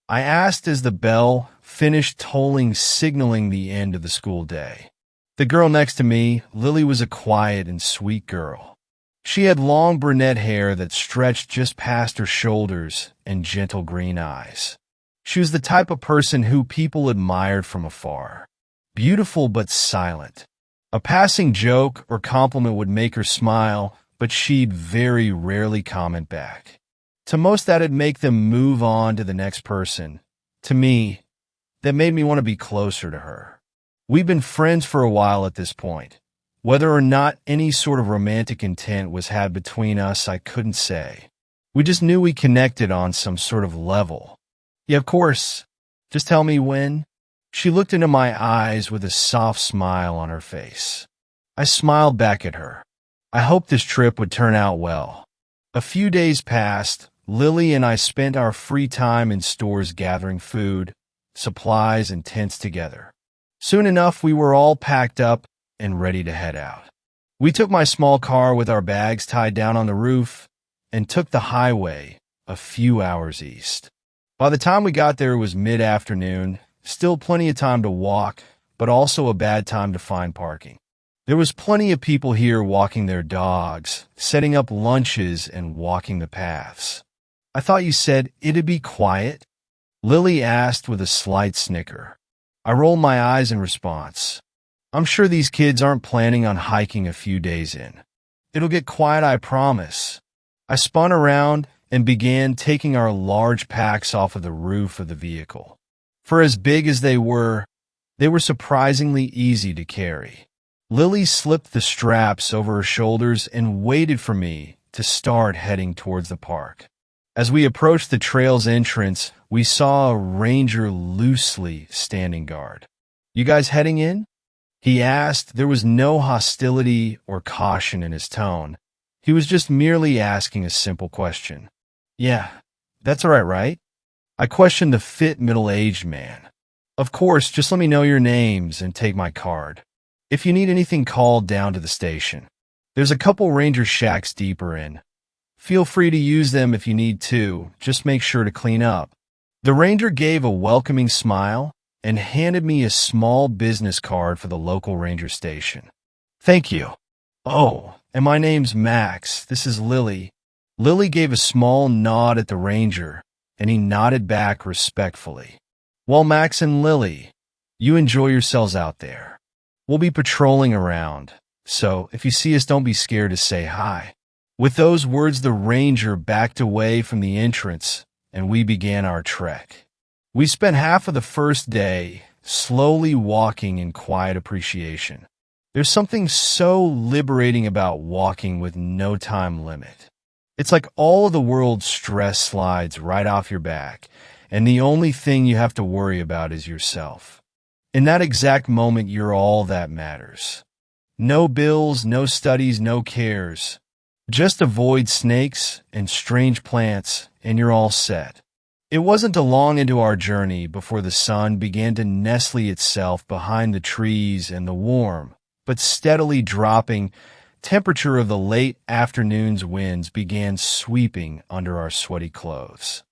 I asked as the bell finished tolling, signaling the end of the school day. The girl next to me, Lily, was a quiet and sweet girl. She had long brunette hair that stretched just past her shoulders and gentle green eyes. She was the type of person who people admired from afar. Beautiful but silent. A passing joke or compliment would make her smile, but she'd very rarely comment back. To most, that'd make them move on to the next person. To me, that made me want to be closer to her. We'd been friends for a while at this point. Whether or not any sort of romantic intent was had between us, I couldn't say. We just knew we connected on some sort of level. "Yeah, of course. Just tell me when." She looked into my eyes with a soft smile on her face. I smiled back at her. I hoped this trip would turn out well. A few days passed. Lily and I spent our free time in stores gathering food, supplies, and tents together. Soon enough, we were all packed up and ready to head out. We took my small car with our bags tied down on the roof and took the highway a few hours east. By the time we got there, it was mid-afternoon. Still plenty of time to walk, but also a bad time to find parking. There was plenty of people here walking their dogs, setting up lunches, and walking the paths. "I thought you said it'd be quiet?" Lily asked with a slight snicker. I rolled my eyes in response. "I'm sure these kids aren't planning on hiking a few days in. It'll get quiet, I promise." I spun around and began taking our large packs off of the roof of the vehicle. For as big as they were surprisingly easy to carry. Lily slipped the straps over her shoulders and waited for me to start heading towards the park. As we approached the trail's entrance, we saw a ranger loosely standing guard. "You guys heading in?" he asked. There was no hostility or caution in his tone. He was just merely asking a simple question. "Yeah, that's all right, right?" I questioned the fit middle-aged man. Of course, just let me know your names and take my card. If you need anything called down to the station. There's a couple ranger shacks deeper in. Feel free to use them if you need to, just make sure to clean up. The ranger gave a welcoming smile and handed me a small business card for the local ranger station. Thank you. Oh, and my name's Max. This is Lily. Lily gave a small nod at the ranger, and he nodded back respectfully. Well, Max and Lily, you enjoy yourselves out there. We'll be patrolling around, so if you see us, don't be scared to say hi. With those words, the ranger backed away from the entrance, and we began our trek. We spent half of the first day slowly walking in quiet appreciation. There's something so liberating about walking with no time limit. It's like all of the world's stress slides right off your back, and the only thing you have to worry about is yourself. In that exact moment, you're all that matters. No bills, no studies, no cares. Just avoid snakes and strange plants, and you're all set. It wasn't long into our journey before the sun began to nestle itself behind the trees, and the warm, but steadily dropping temperature of the late afternoon's winds began sweeping under our sweaty clothes.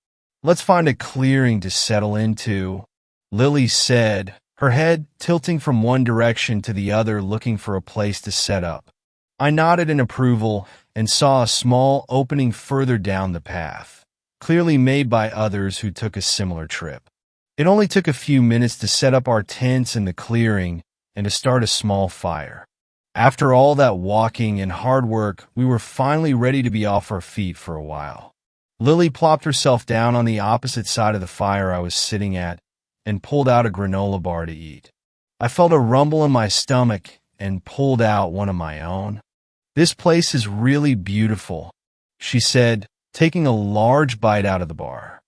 Let's find a clearing to settle into, Lily said, her head tilting from one direction to the other, looking for a place to set up. I nodded in approval and saw a small opening further down the path, clearly made by others who took a similar trip. It only took a few minutes to set up our tents in the clearing and to start a small fire. After all that walking and hard work, we were finally ready to be off our feet for a while. Lily plopped herself down on the opposite side of the fire I was sitting at and pulled out a granola bar to eat. I felt a rumble in my stomach and pulled out one of my own. This place is really beautiful, she said, taking a large bite out of the bar.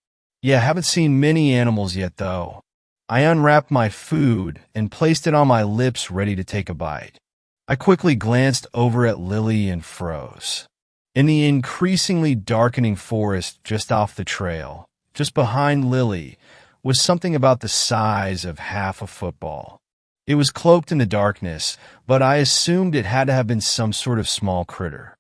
Yeah, haven't seen many animals yet, though. I unwrapped my food and placed it on my lips, ready to take a bite. I quickly glanced over at Lily and froze. In the increasingly darkening forest just off the trail, just behind Lily, was something about the size of half a football. It was cloaked in the darkness, but I assumed it had to have been some sort of small critter.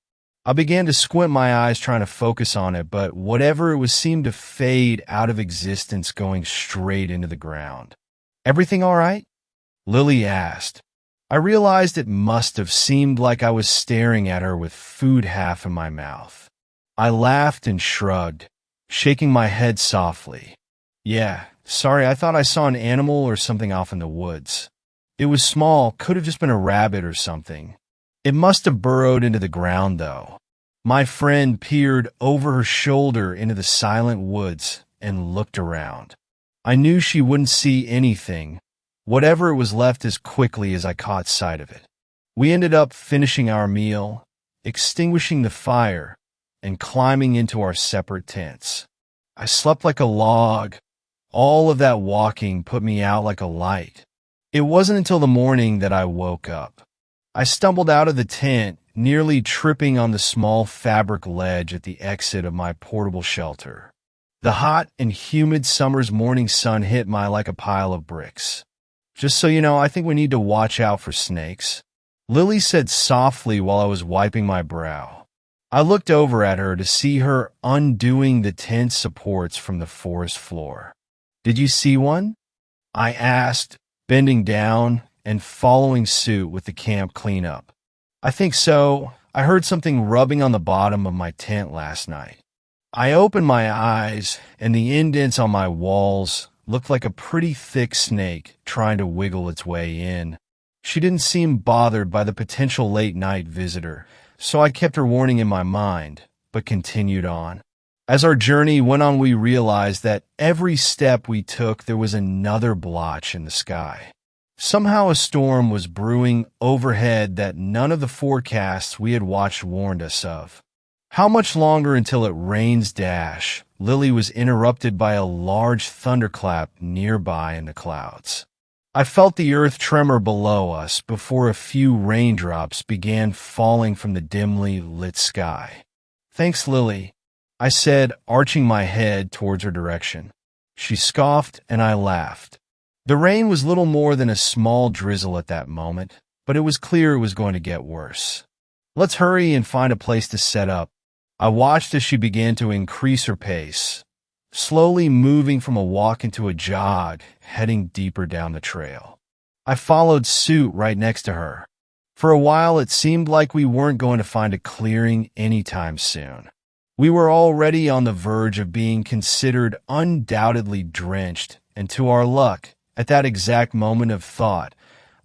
I began to squint my eyes trying to focus on it, but whatever it was seemed to fade out of existence, going straight into the ground. Everything all right? Lily asked. I realized it must have seemed like I was staring at her with food half in my mouth. I laughed and shrugged, shaking my head softly. Yeah, sorry, I thought I saw an animal or something off in the woods. It was small, could have just been a rabbit or something. It must have burrowed into the ground, though. My friend peered over her shoulder into the silent woods and looked around. I knew she wouldn't see anything, whatever it was, left as quickly as I caught sight of it. We ended up finishing our meal, extinguishing the fire, and climbing into our separate tents. I slept like a log. All of that walking put me out like a light. It wasn't until the morning that I woke up. I stumbled out of the tent, nearly tripping on the small fabric ledge at the exit of my portable shelter. The hot and humid summer's morning sun hit me like a pile of bricks. Just so you know, I think we need to watch out for snakes, Lily said softly while I was wiping my brow. I looked over at her to see her undoing the tent supports from the forest floor. Did you see one? I asked, bending down and following suit with the camp cleanup. I think so. I heard something rubbing on the bottom of my tent last night. I opened my eyes, and the indents on my walls looked like a pretty thick snake trying to wiggle its way in. She didn't seem bothered by the potential late-night visitor, so I kept her warning in my mind, but continued on. As our journey went on, we realized that every step we took, there was another blotch in the sky. Somehow a storm was brewing overhead that none of the forecasts we had watched warned us of. How much longer until it rains? Lily was interrupted by a large thunderclap nearby in the clouds. I felt the earth tremor below us before a few raindrops began falling from the dimly lit sky. Thanks, Lily, I said, arching my head towards her direction. She scoffed and I laughed. The rain was little more than a small drizzle at that moment, but it was clear it was going to get worse. Let's hurry and find a place to set up. I watched as she began to increase her pace, slowly moving from a walk into a jog, heading deeper down the trail. I followed suit right next to her. For a while, it seemed like we weren't going to find a clearing anytime soon. We were already on the verge of being considered undoubtedly drenched, and to our luck, at that exact moment of thought,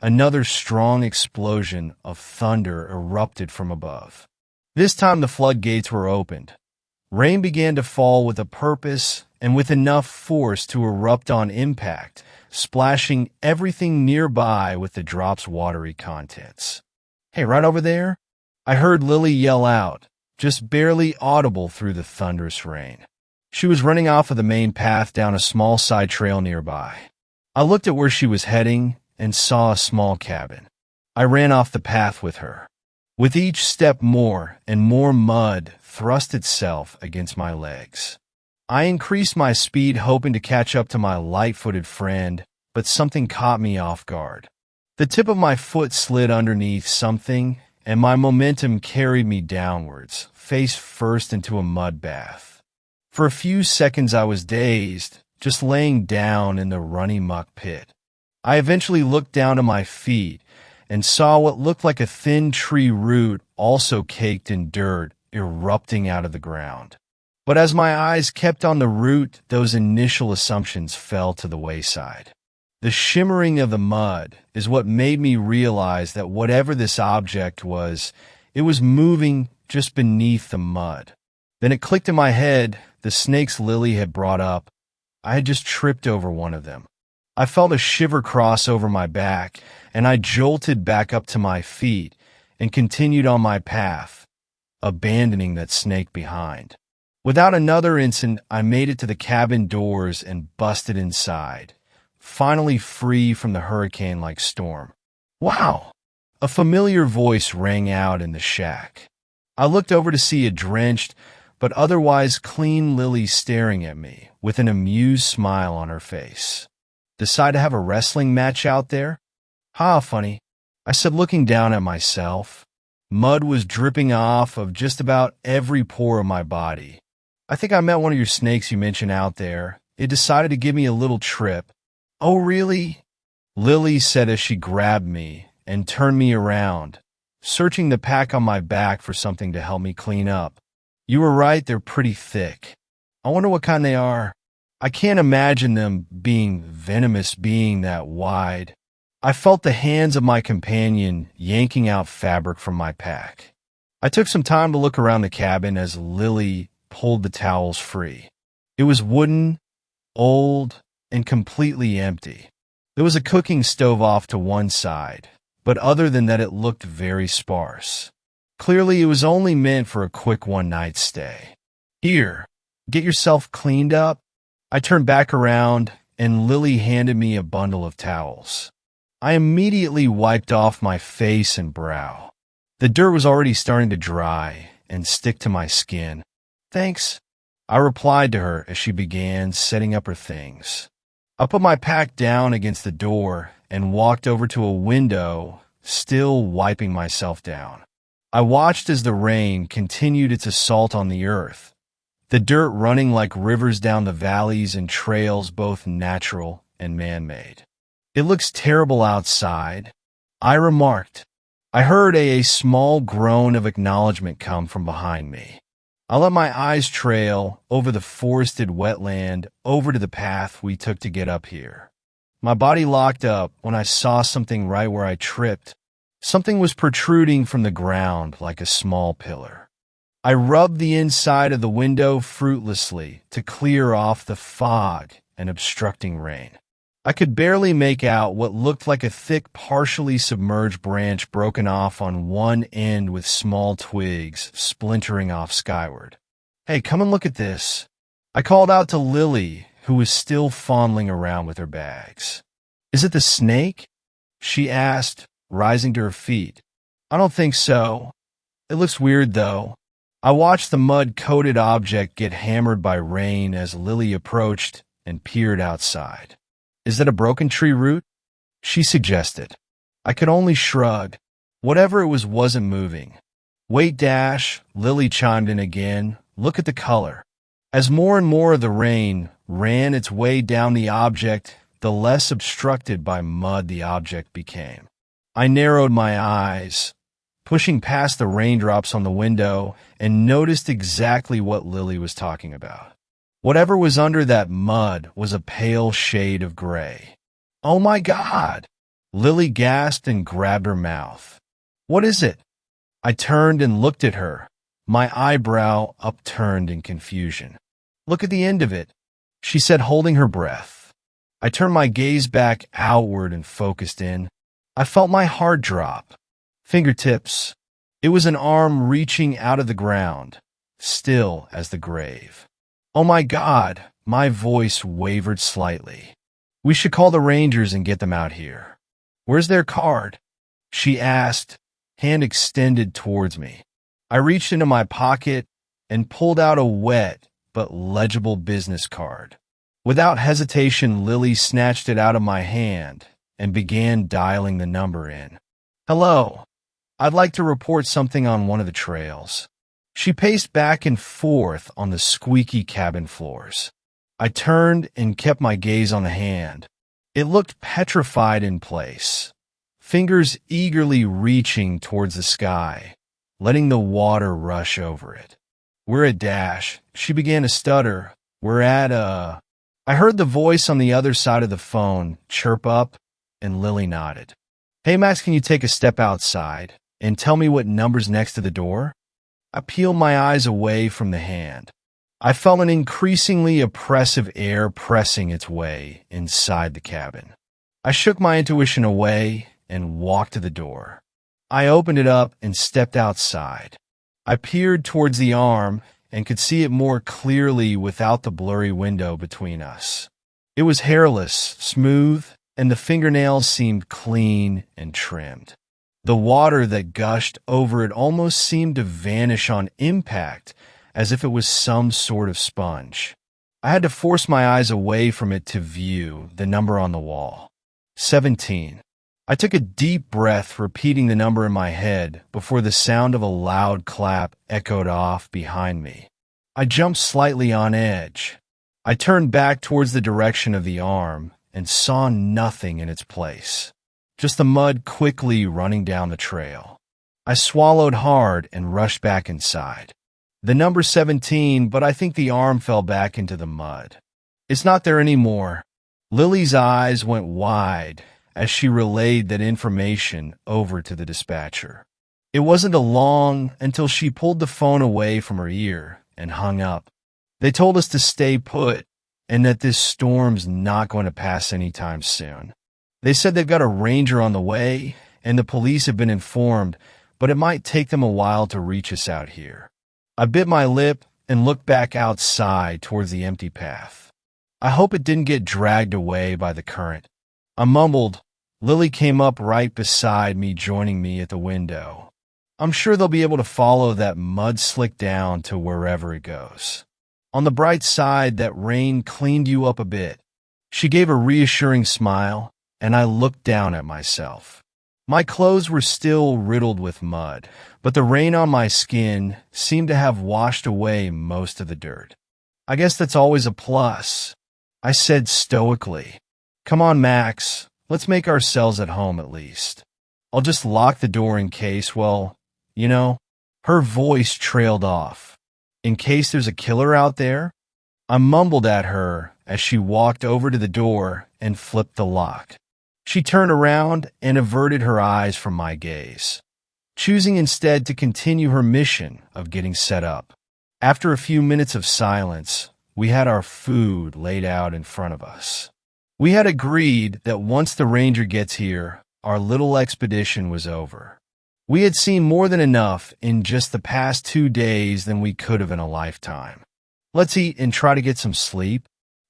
another strong explosion of thunder erupted from above. This time the floodgates were opened. Rain began to fall with a purpose and with enough force to erupt on impact, splashing everything nearby with the drop's watery contents. "Hey, right over there?" I heard Lily yell out, just barely audible through the thunderous rain. She was running off of the main path down a small side trail nearby. I looked at where she was heading and saw a small cabin. I ran off the path with her. With each step more and more mud thrust itself against my legs. I increased my speed hoping to catch up to my light-footed friend, but something caught me off guard. The tip of my foot slid underneath something, and my momentum carried me downwards, face first into a mud bath. For a few seconds I was dazed, just laying down in the runny muck pit. I eventually looked down to my feet and saw what looked like a thin tree root also caked in dirt erupting out of the ground. But as my eyes kept on the root, those initial assumptions fell to the wayside. The shimmering of the mud is what made me realize that whatever this object was, it was moving just beneath the mud. Then it clicked in my head, the snakes Lily had brought up. I had just tripped over one of them. I felt a shiver cross over my back, and I jolted back up to my feet and continued on my path, abandoning that snake behind. Without another instant, I made it to the cabin doors and busted inside, finally free from the hurricane-like storm. "Wow!" A familiar voice rang out in the shack. I looked over to see a drenched, but otherwise clean Lily staring at me, with an amused smile on her face. "Decide to have a wrestling match out there?" "Ha, funny," I said, looking down at myself. Mud was dripping off of just about every pore of my body. "I think I met one of your snakes you mentioned out there. It decided to give me a little trip." "Oh, really?" Lily said as she grabbed me and turned me around, searching the pack on my back for something to help me clean up. "You were right, they're pretty thick. I wonder what kind they are. I can't imagine them being venomous being that wide." I felt the hands of my companion yanking out fabric from my pack. I took some time to look around the cabin as Lily pulled the towels free. It was wooden, old, and completely empty. There was a cooking stove off to one side, but other than that it looked very sparse. Clearly it was only meant for a quick one-night stay. "Here, get yourself cleaned up." I turned back around, and Lily handed me a bundle of towels. I immediately wiped off my face and brow. The dirt was already starting to dry and stick to my skin. "Thanks," I replied to her as she began setting up her things. I put my pack down against the door and walked over to a window, still wiping myself down. I watched as the rain continued its assault on the earth, the dirt running like rivers down the valleys and trails, both natural and man-made. "It looks terrible outside," I remarked. I heard a small groan of acknowledgement come from behind me. I let my eyes trail over the forested wetland over to the path we took to get up here. My body locked up when I saw something right where I tripped. Something was protruding from the ground like a small pillar. I rubbed the inside of the window fruitlessly to clear off the fog and obstructing rain. I could barely make out what looked like a thick, partially submerged branch broken off on one end with small twigs splintering off skyward. "Hey, come and look at this." I called out to Lily, who was still fondling around with her bags. "Is it the snake?" she asked, rising to her feet. "I don't think so. It looks weird, though." I watched the mud-coated object get hammered by rain as Lily approached and peered outside. Is that a broken tree root? She suggested. I could only shrug. Whatever it was wasn't moving. Wait, Dash, Lily chimed in again. Look at the color. As more and more of the rain ran its way down the object, the less obstructed by mud the object became. I narrowed my eyes, pushing past the raindrops on the window, and noticed exactly what Lily was talking about. Whatever was under that mud was a pale shade of gray. Oh my God! Lily gasped and grabbed her mouth. What is it? I turned and looked at her, my eyebrow upturned in confusion. Look at the end of it, she said, holding her breath. I turned my gaze back outward and focused in. I felt my heart drop. Fingertips. It was an arm reaching out of the ground, still as the grave. Oh my God, my voice wavered slightly. We should call the Rangers and get them out here. Where's their card? She asked, hand extended towards me. I reached into my pocket and pulled out a wet but legible business card. Without hesitation, Lily snatched it out of my hand and began dialing the number in. Hello, I'd like to report something on one of the trails. She paced back and forth on the squeaky cabin floors. I turned and kept my gaze on the hand. It looked petrified in place, fingers eagerly reaching towards the sky, letting the water rush over it. We're at Dash. She began to stutter. We're at, I heard the voice on the other side of the phone chirp up, and Lily nodded. Hey, Max, can you take a step outside and tell me what number's next to the door? I peeled my eyes away from the hand. I felt an increasingly oppressive air pressing its way inside the cabin. I shook my intuition away and walked to the door. I opened it up and stepped outside. I peered towards the arm and could see it more clearly without the blurry window between us. It was hairless, smooth, and the fingernails seemed clean and trimmed. The water that gushed over it almost seemed to vanish on impact, as if it was some sort of sponge. I had to force my eyes away from it to view the number on the wall. 17. I took a deep breath, repeating the number in my head before the sound of a loud clap echoed off behind me. I jumped slightly on edge. I turned back towards the direction of the arm and saw nothing in its place, just the mud quickly running down the trail. I swallowed hard and rushed back inside. The number 17, but I think the arm fell back into the mud. It's not there anymore. Lily's eyes went wide as she relayed that information over to the dispatcher. It wasn't long until she pulled the phone away from her ear and hung up. They told us to stay put and that this storm's not going to pass anytime soon. They said they've got a ranger on the way and the police have been informed, but it might take them a while to reach us out here. I bit my lip and looked back outside towards the empty path. I hope it didn't get dragged away by the current. I mumbled. Lily came up right beside me, joining me at the window. I'm sure they'll be able to follow that mud slick down to wherever it goes. On the bright side, that rain cleaned you up a bit. She gave a reassuring smile, and I looked down at myself. My clothes were still riddled with mud, but the rain on my skin seemed to have washed away most of the dirt. I guess that's always a plus, I said stoically. Come on, Max, let's make ourselves at home at least. I'll just lock the door in case, well, you know. Her voice trailed off. In case there's a killer out there? I mumbled at her as she walked over to the door and flipped the lock. She turned around and averted her eyes from my gaze, choosing instead to continue her mission of getting set up. After a few minutes of silence, we had our food laid out in front of us. We had agreed that once the ranger gets here, our little expedition was over. We had seen more than enough in just the past 2 days than we could have in a lifetime. Let's eat and try to get some sleep,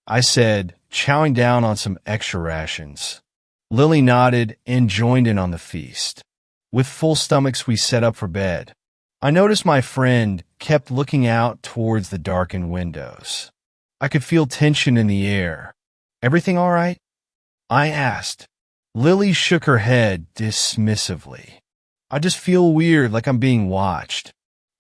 I said, chowing down on some extra rations. Lily nodded and joined in on the feast. With full stomachs, we set up for bed. I noticed my friend kept looking out towards the darkened windows. I could feel tension in the air. Everything all right? I asked. Lily shook her head dismissively. I just feel weird, like I'm being watched.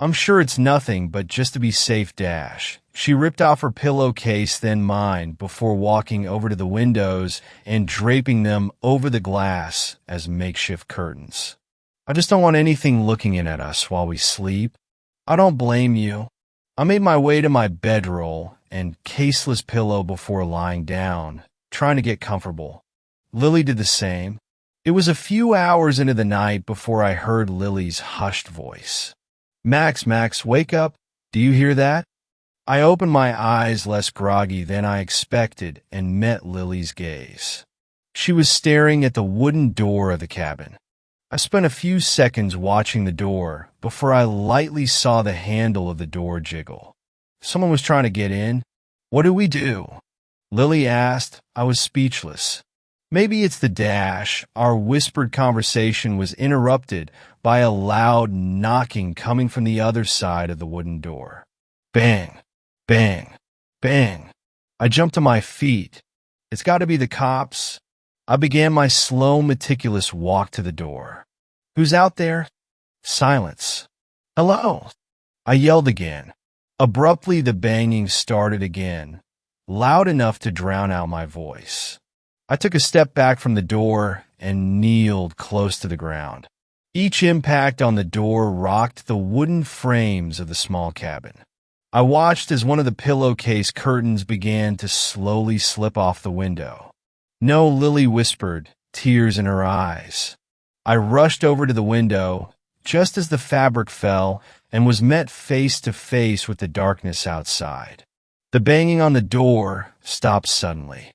I'm sure it's nothing, but just to be safe, dash. She ripped off her pillowcase, then mine, before walking over to the windows and draping them over the glass as makeshift curtains. I just don't want anything looking in at us while we sleep. I don't blame you. I made my way to my bedroll and caseless pillow before lying down, trying to get comfortable. Lily did the same. It was a few hours into the night before I heard Lily's hushed voice. Max, wake up. Do you hear that? I opened my eyes less groggy than I expected and met Lily's gaze. She was staring at the wooden door of the cabin. I spent a few seconds watching the door before I lightly saw the handle of the door jiggle. Someone was trying to get in. What do we do? Lily asked. I was speechless. Maybe it's the dash. Our whispered conversation was interrupted by a loud knocking coming from the other side of the wooden door. Bang, bang, bang. I jumped to my feet. It's got to be the cops. I began my slow, meticulous walk to the door. Who's out there? Silence. Hello? I yelled again. Abruptly, the banging started again, loud enough to drown out my voice. I took a step back from the door and kneeled close to the ground. Each impact on the door rocked the wooden frames of the small cabin. I watched as one of the pillowcase curtains began to slowly slip off the window. No, Lily whispered, tears in her eyes. I rushed over to the window just as the fabric fell and was met face to face with the darkness outside. The banging on the door stopped suddenly.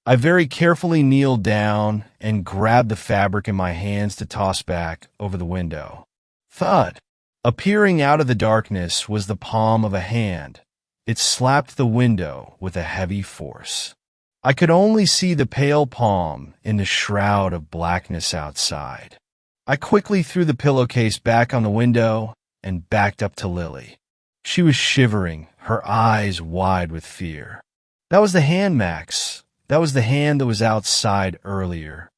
I very carefully kneeled down and grabbed the fabric in my hands to toss back over the window. Thud! Appearing out of the darkness was the palm of a hand. It slapped the window with a heavy force. I could only see the pale palm in the shroud of blackness outside. I quickly threw the pillowcase back on the window and backed up to Lily. She was shivering, her eyes wide with fear. That was the hand, Max. That was the hand that was outside earlier.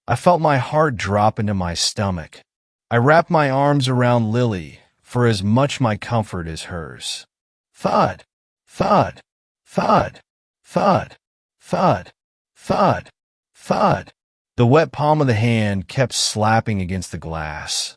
I felt my heart drop into my stomach. I wrapped my arms around Lily for as much my comfort as hers. Thud, thud, thud, thud, thud, thud, thud. The wet palm of the hand kept slapping against the glass.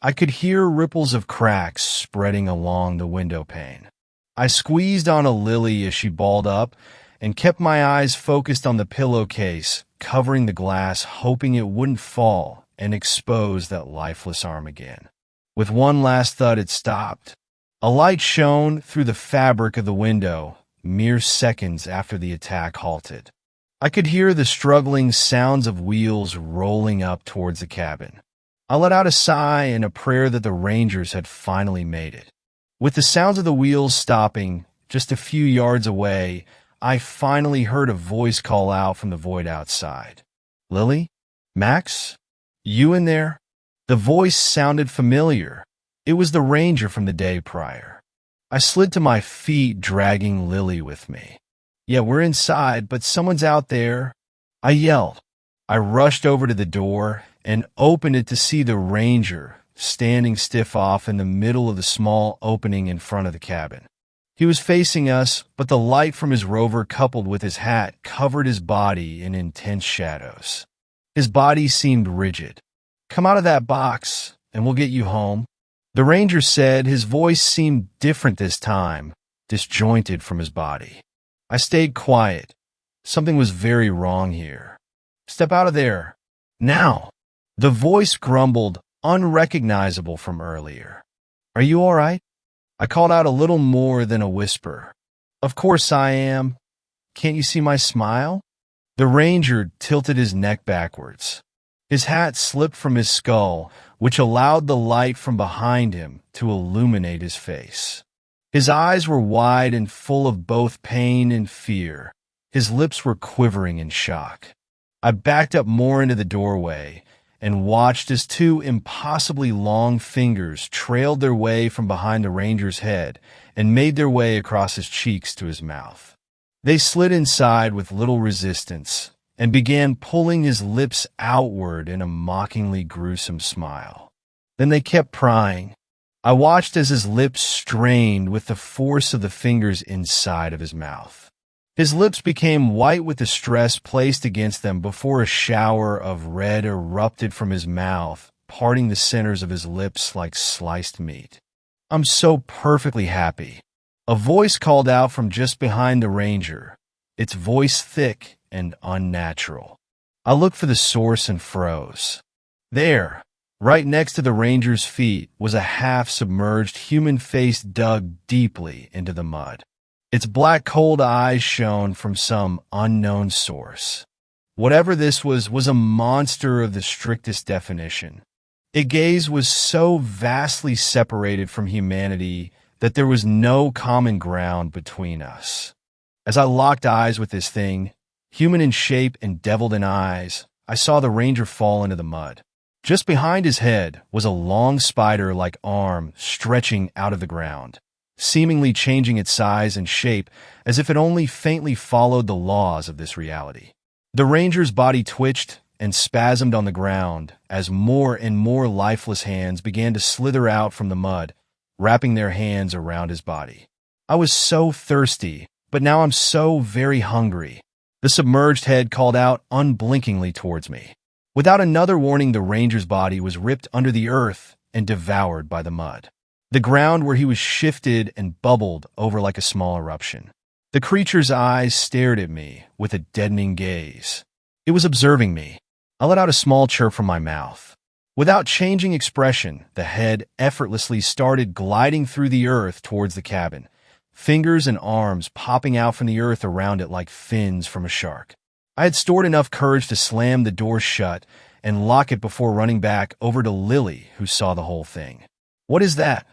I could hear ripples of cracks spreading along the window pane. I squeezed onto Lily as she balled up and kept my eyes focused on the pillowcase, covering the glass, hoping it wouldn't fall and expose that lifeless arm again. With one last thud, it stopped. A light shone through the fabric of the window, mere seconds after the attack halted. I could hear the struggling sounds of wheels rolling up towards the cabin. I let out a sigh and a prayer that the Rangers had finally made it. With the sounds of the wheels stopping just a few yards away, I finally heard a voice call out from the void outside. Lily? Max? You in there? The voice sounded familiar. It was the Ranger from the day prior. I slid to my feet, dragging Lily with me. Yeah, we're inside, but someone's out there. I yelled. I rushed over to the door and opened it to see the Ranger standing stiff off in the middle of the small opening in front of the cabin. He was facing us, but the light from his rover coupled with his hat covered his body in intense shadows. His body seemed rigid. Come out of that box, and we'll get you home. The Ranger said. His voice seemed different this time, disjointed from his body. I stayed quiet. Something was very wrong here. Step out of there. Now. The voice grumbled, unrecognizable from earlier. Are you all right? I called out a little more than a whisper. Of course I am. Can't you see my smile? The Ranger tilted his neck backwards. His hat slipped from his skull, which allowed the light from behind him to illuminate his face. His eyes were wide and full of both pain and fear. His lips were quivering in shock. I backed up more into the doorway and watched as two impossibly long fingers trailed their way from behind the Ranger's head and made their way across his cheeks to his mouth. They slid inside with little resistance, and began pulling his lips outward in a mockingly gruesome smile. Then they kept prying. I watched as his lips strained with the force of the fingers inside of his mouth. His lips became white with the stress placed against them before a shower of red erupted from his mouth, parting the centers of his lips like sliced meat. "I'm so perfectly happy." A voice called out from just behind the ranger, its voice thick and unnatural. I looked for the source and froze. There, right next to the ranger's feet, was a half-submerged human face dug deeply into the mud. Its black cold eyes shone from some unknown source. Whatever this was a monster of the strictest definition. Its gaze was so vastly separated from humanity that there was no common ground between us. As I locked eyes with this thing, human in shape and deviled in eyes, I saw the ranger fall into the mud. Just behind his head was a long spider-like arm stretching out of the ground, seemingly changing its size and shape as if it only faintly followed the laws of this reality. The ranger's body twitched and spasmed on the ground as more and more lifeless hands began to slither out from the mud, wrapping their hands around his body. I was so thirsty, but now I'm so very hungry. The submerged head called out unblinkingly towards me. Without another warning, the ranger's body was ripped under the earth and devoured by the mud. The ground where he was shifted and bubbled over like a small eruption. The creature's eyes stared at me with a deadening gaze. It was observing me. I let out a small chirp from my mouth. Without changing expression, the head effortlessly started gliding through the earth towards the cabin, fingers and arms popping out from the earth around it like fins from a shark. I had stored enough courage to slam the door shut and lock it before running back over to Lily, who saw the whole thing. "What is that?"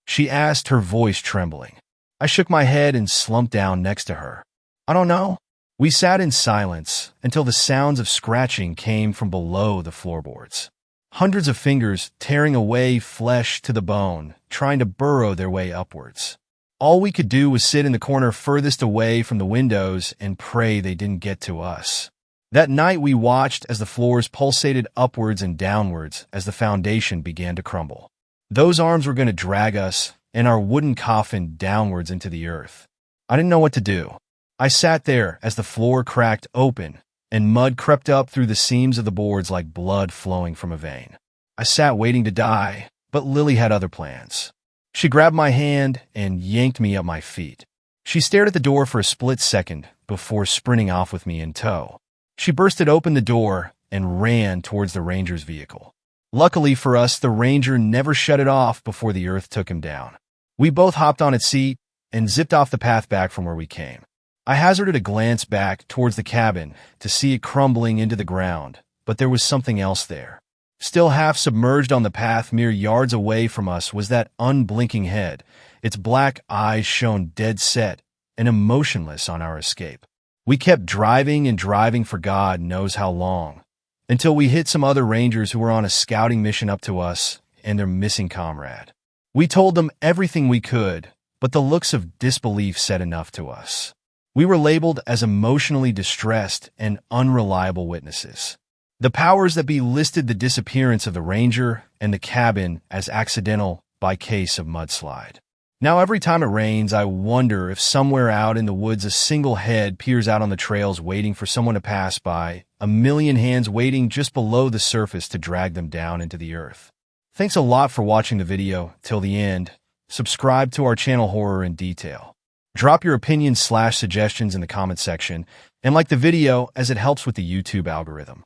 she asked, her voice trembling. I shook my head and slumped down next to her. "I don't know." We sat in silence until the sounds of scratching came from below the floorboards. Hundreds of fingers tearing away flesh to the bone, trying to burrow their way upwards. All we could do was sit in the corner furthest away from the windows and pray they didn't get to us. That night we watched as the floors pulsated upwards and downwards as the foundation began to crumble. Those arms were going to drag us and our wooden coffin downwards into the earth. I didn't know what to do. I sat there as the floor cracked open and mud crept up through the seams of the boards like blood flowing from a vein. I sat waiting to die, but Lily had other plans. She grabbed my hand and yanked me up my feet. She stared at the door for a split second before sprinting off with me in tow. She bursted open the door and ran towards the ranger's vehicle. Luckily for us, the ranger never shut it off before the earth took him down. We both hopped on its seat and zipped off the path back from where we came. I hazarded a glance back towards the cabin to see it crumbling into the ground, but there was something else there. Still half submerged on the path mere yards away from us was that unblinking head. Its black eyes shone dead set and emotionless on our escape. We kept driving and driving for God knows how long, until we hit some other rangers who were on a scouting mission up to us and their missing comrade. We told them everything we could, but the looks of disbelief said enough to us. We were labeled as emotionally distressed and unreliable witnesses. The powers that be listed the disappearance of the ranger and the cabin as accidental by case of mudslide. Now every time it rains, I wonder if somewhere out in the woods a single head peers out on the trails waiting for someone to pass by, a million hands waiting just below the surface to drag them down into the earth. Thanks a lot for watching the video till the end. Subscribe to our channel Horror in Detail. Drop your opinions/suggestions in the comment section and like the video as it helps with the YouTube algorithm.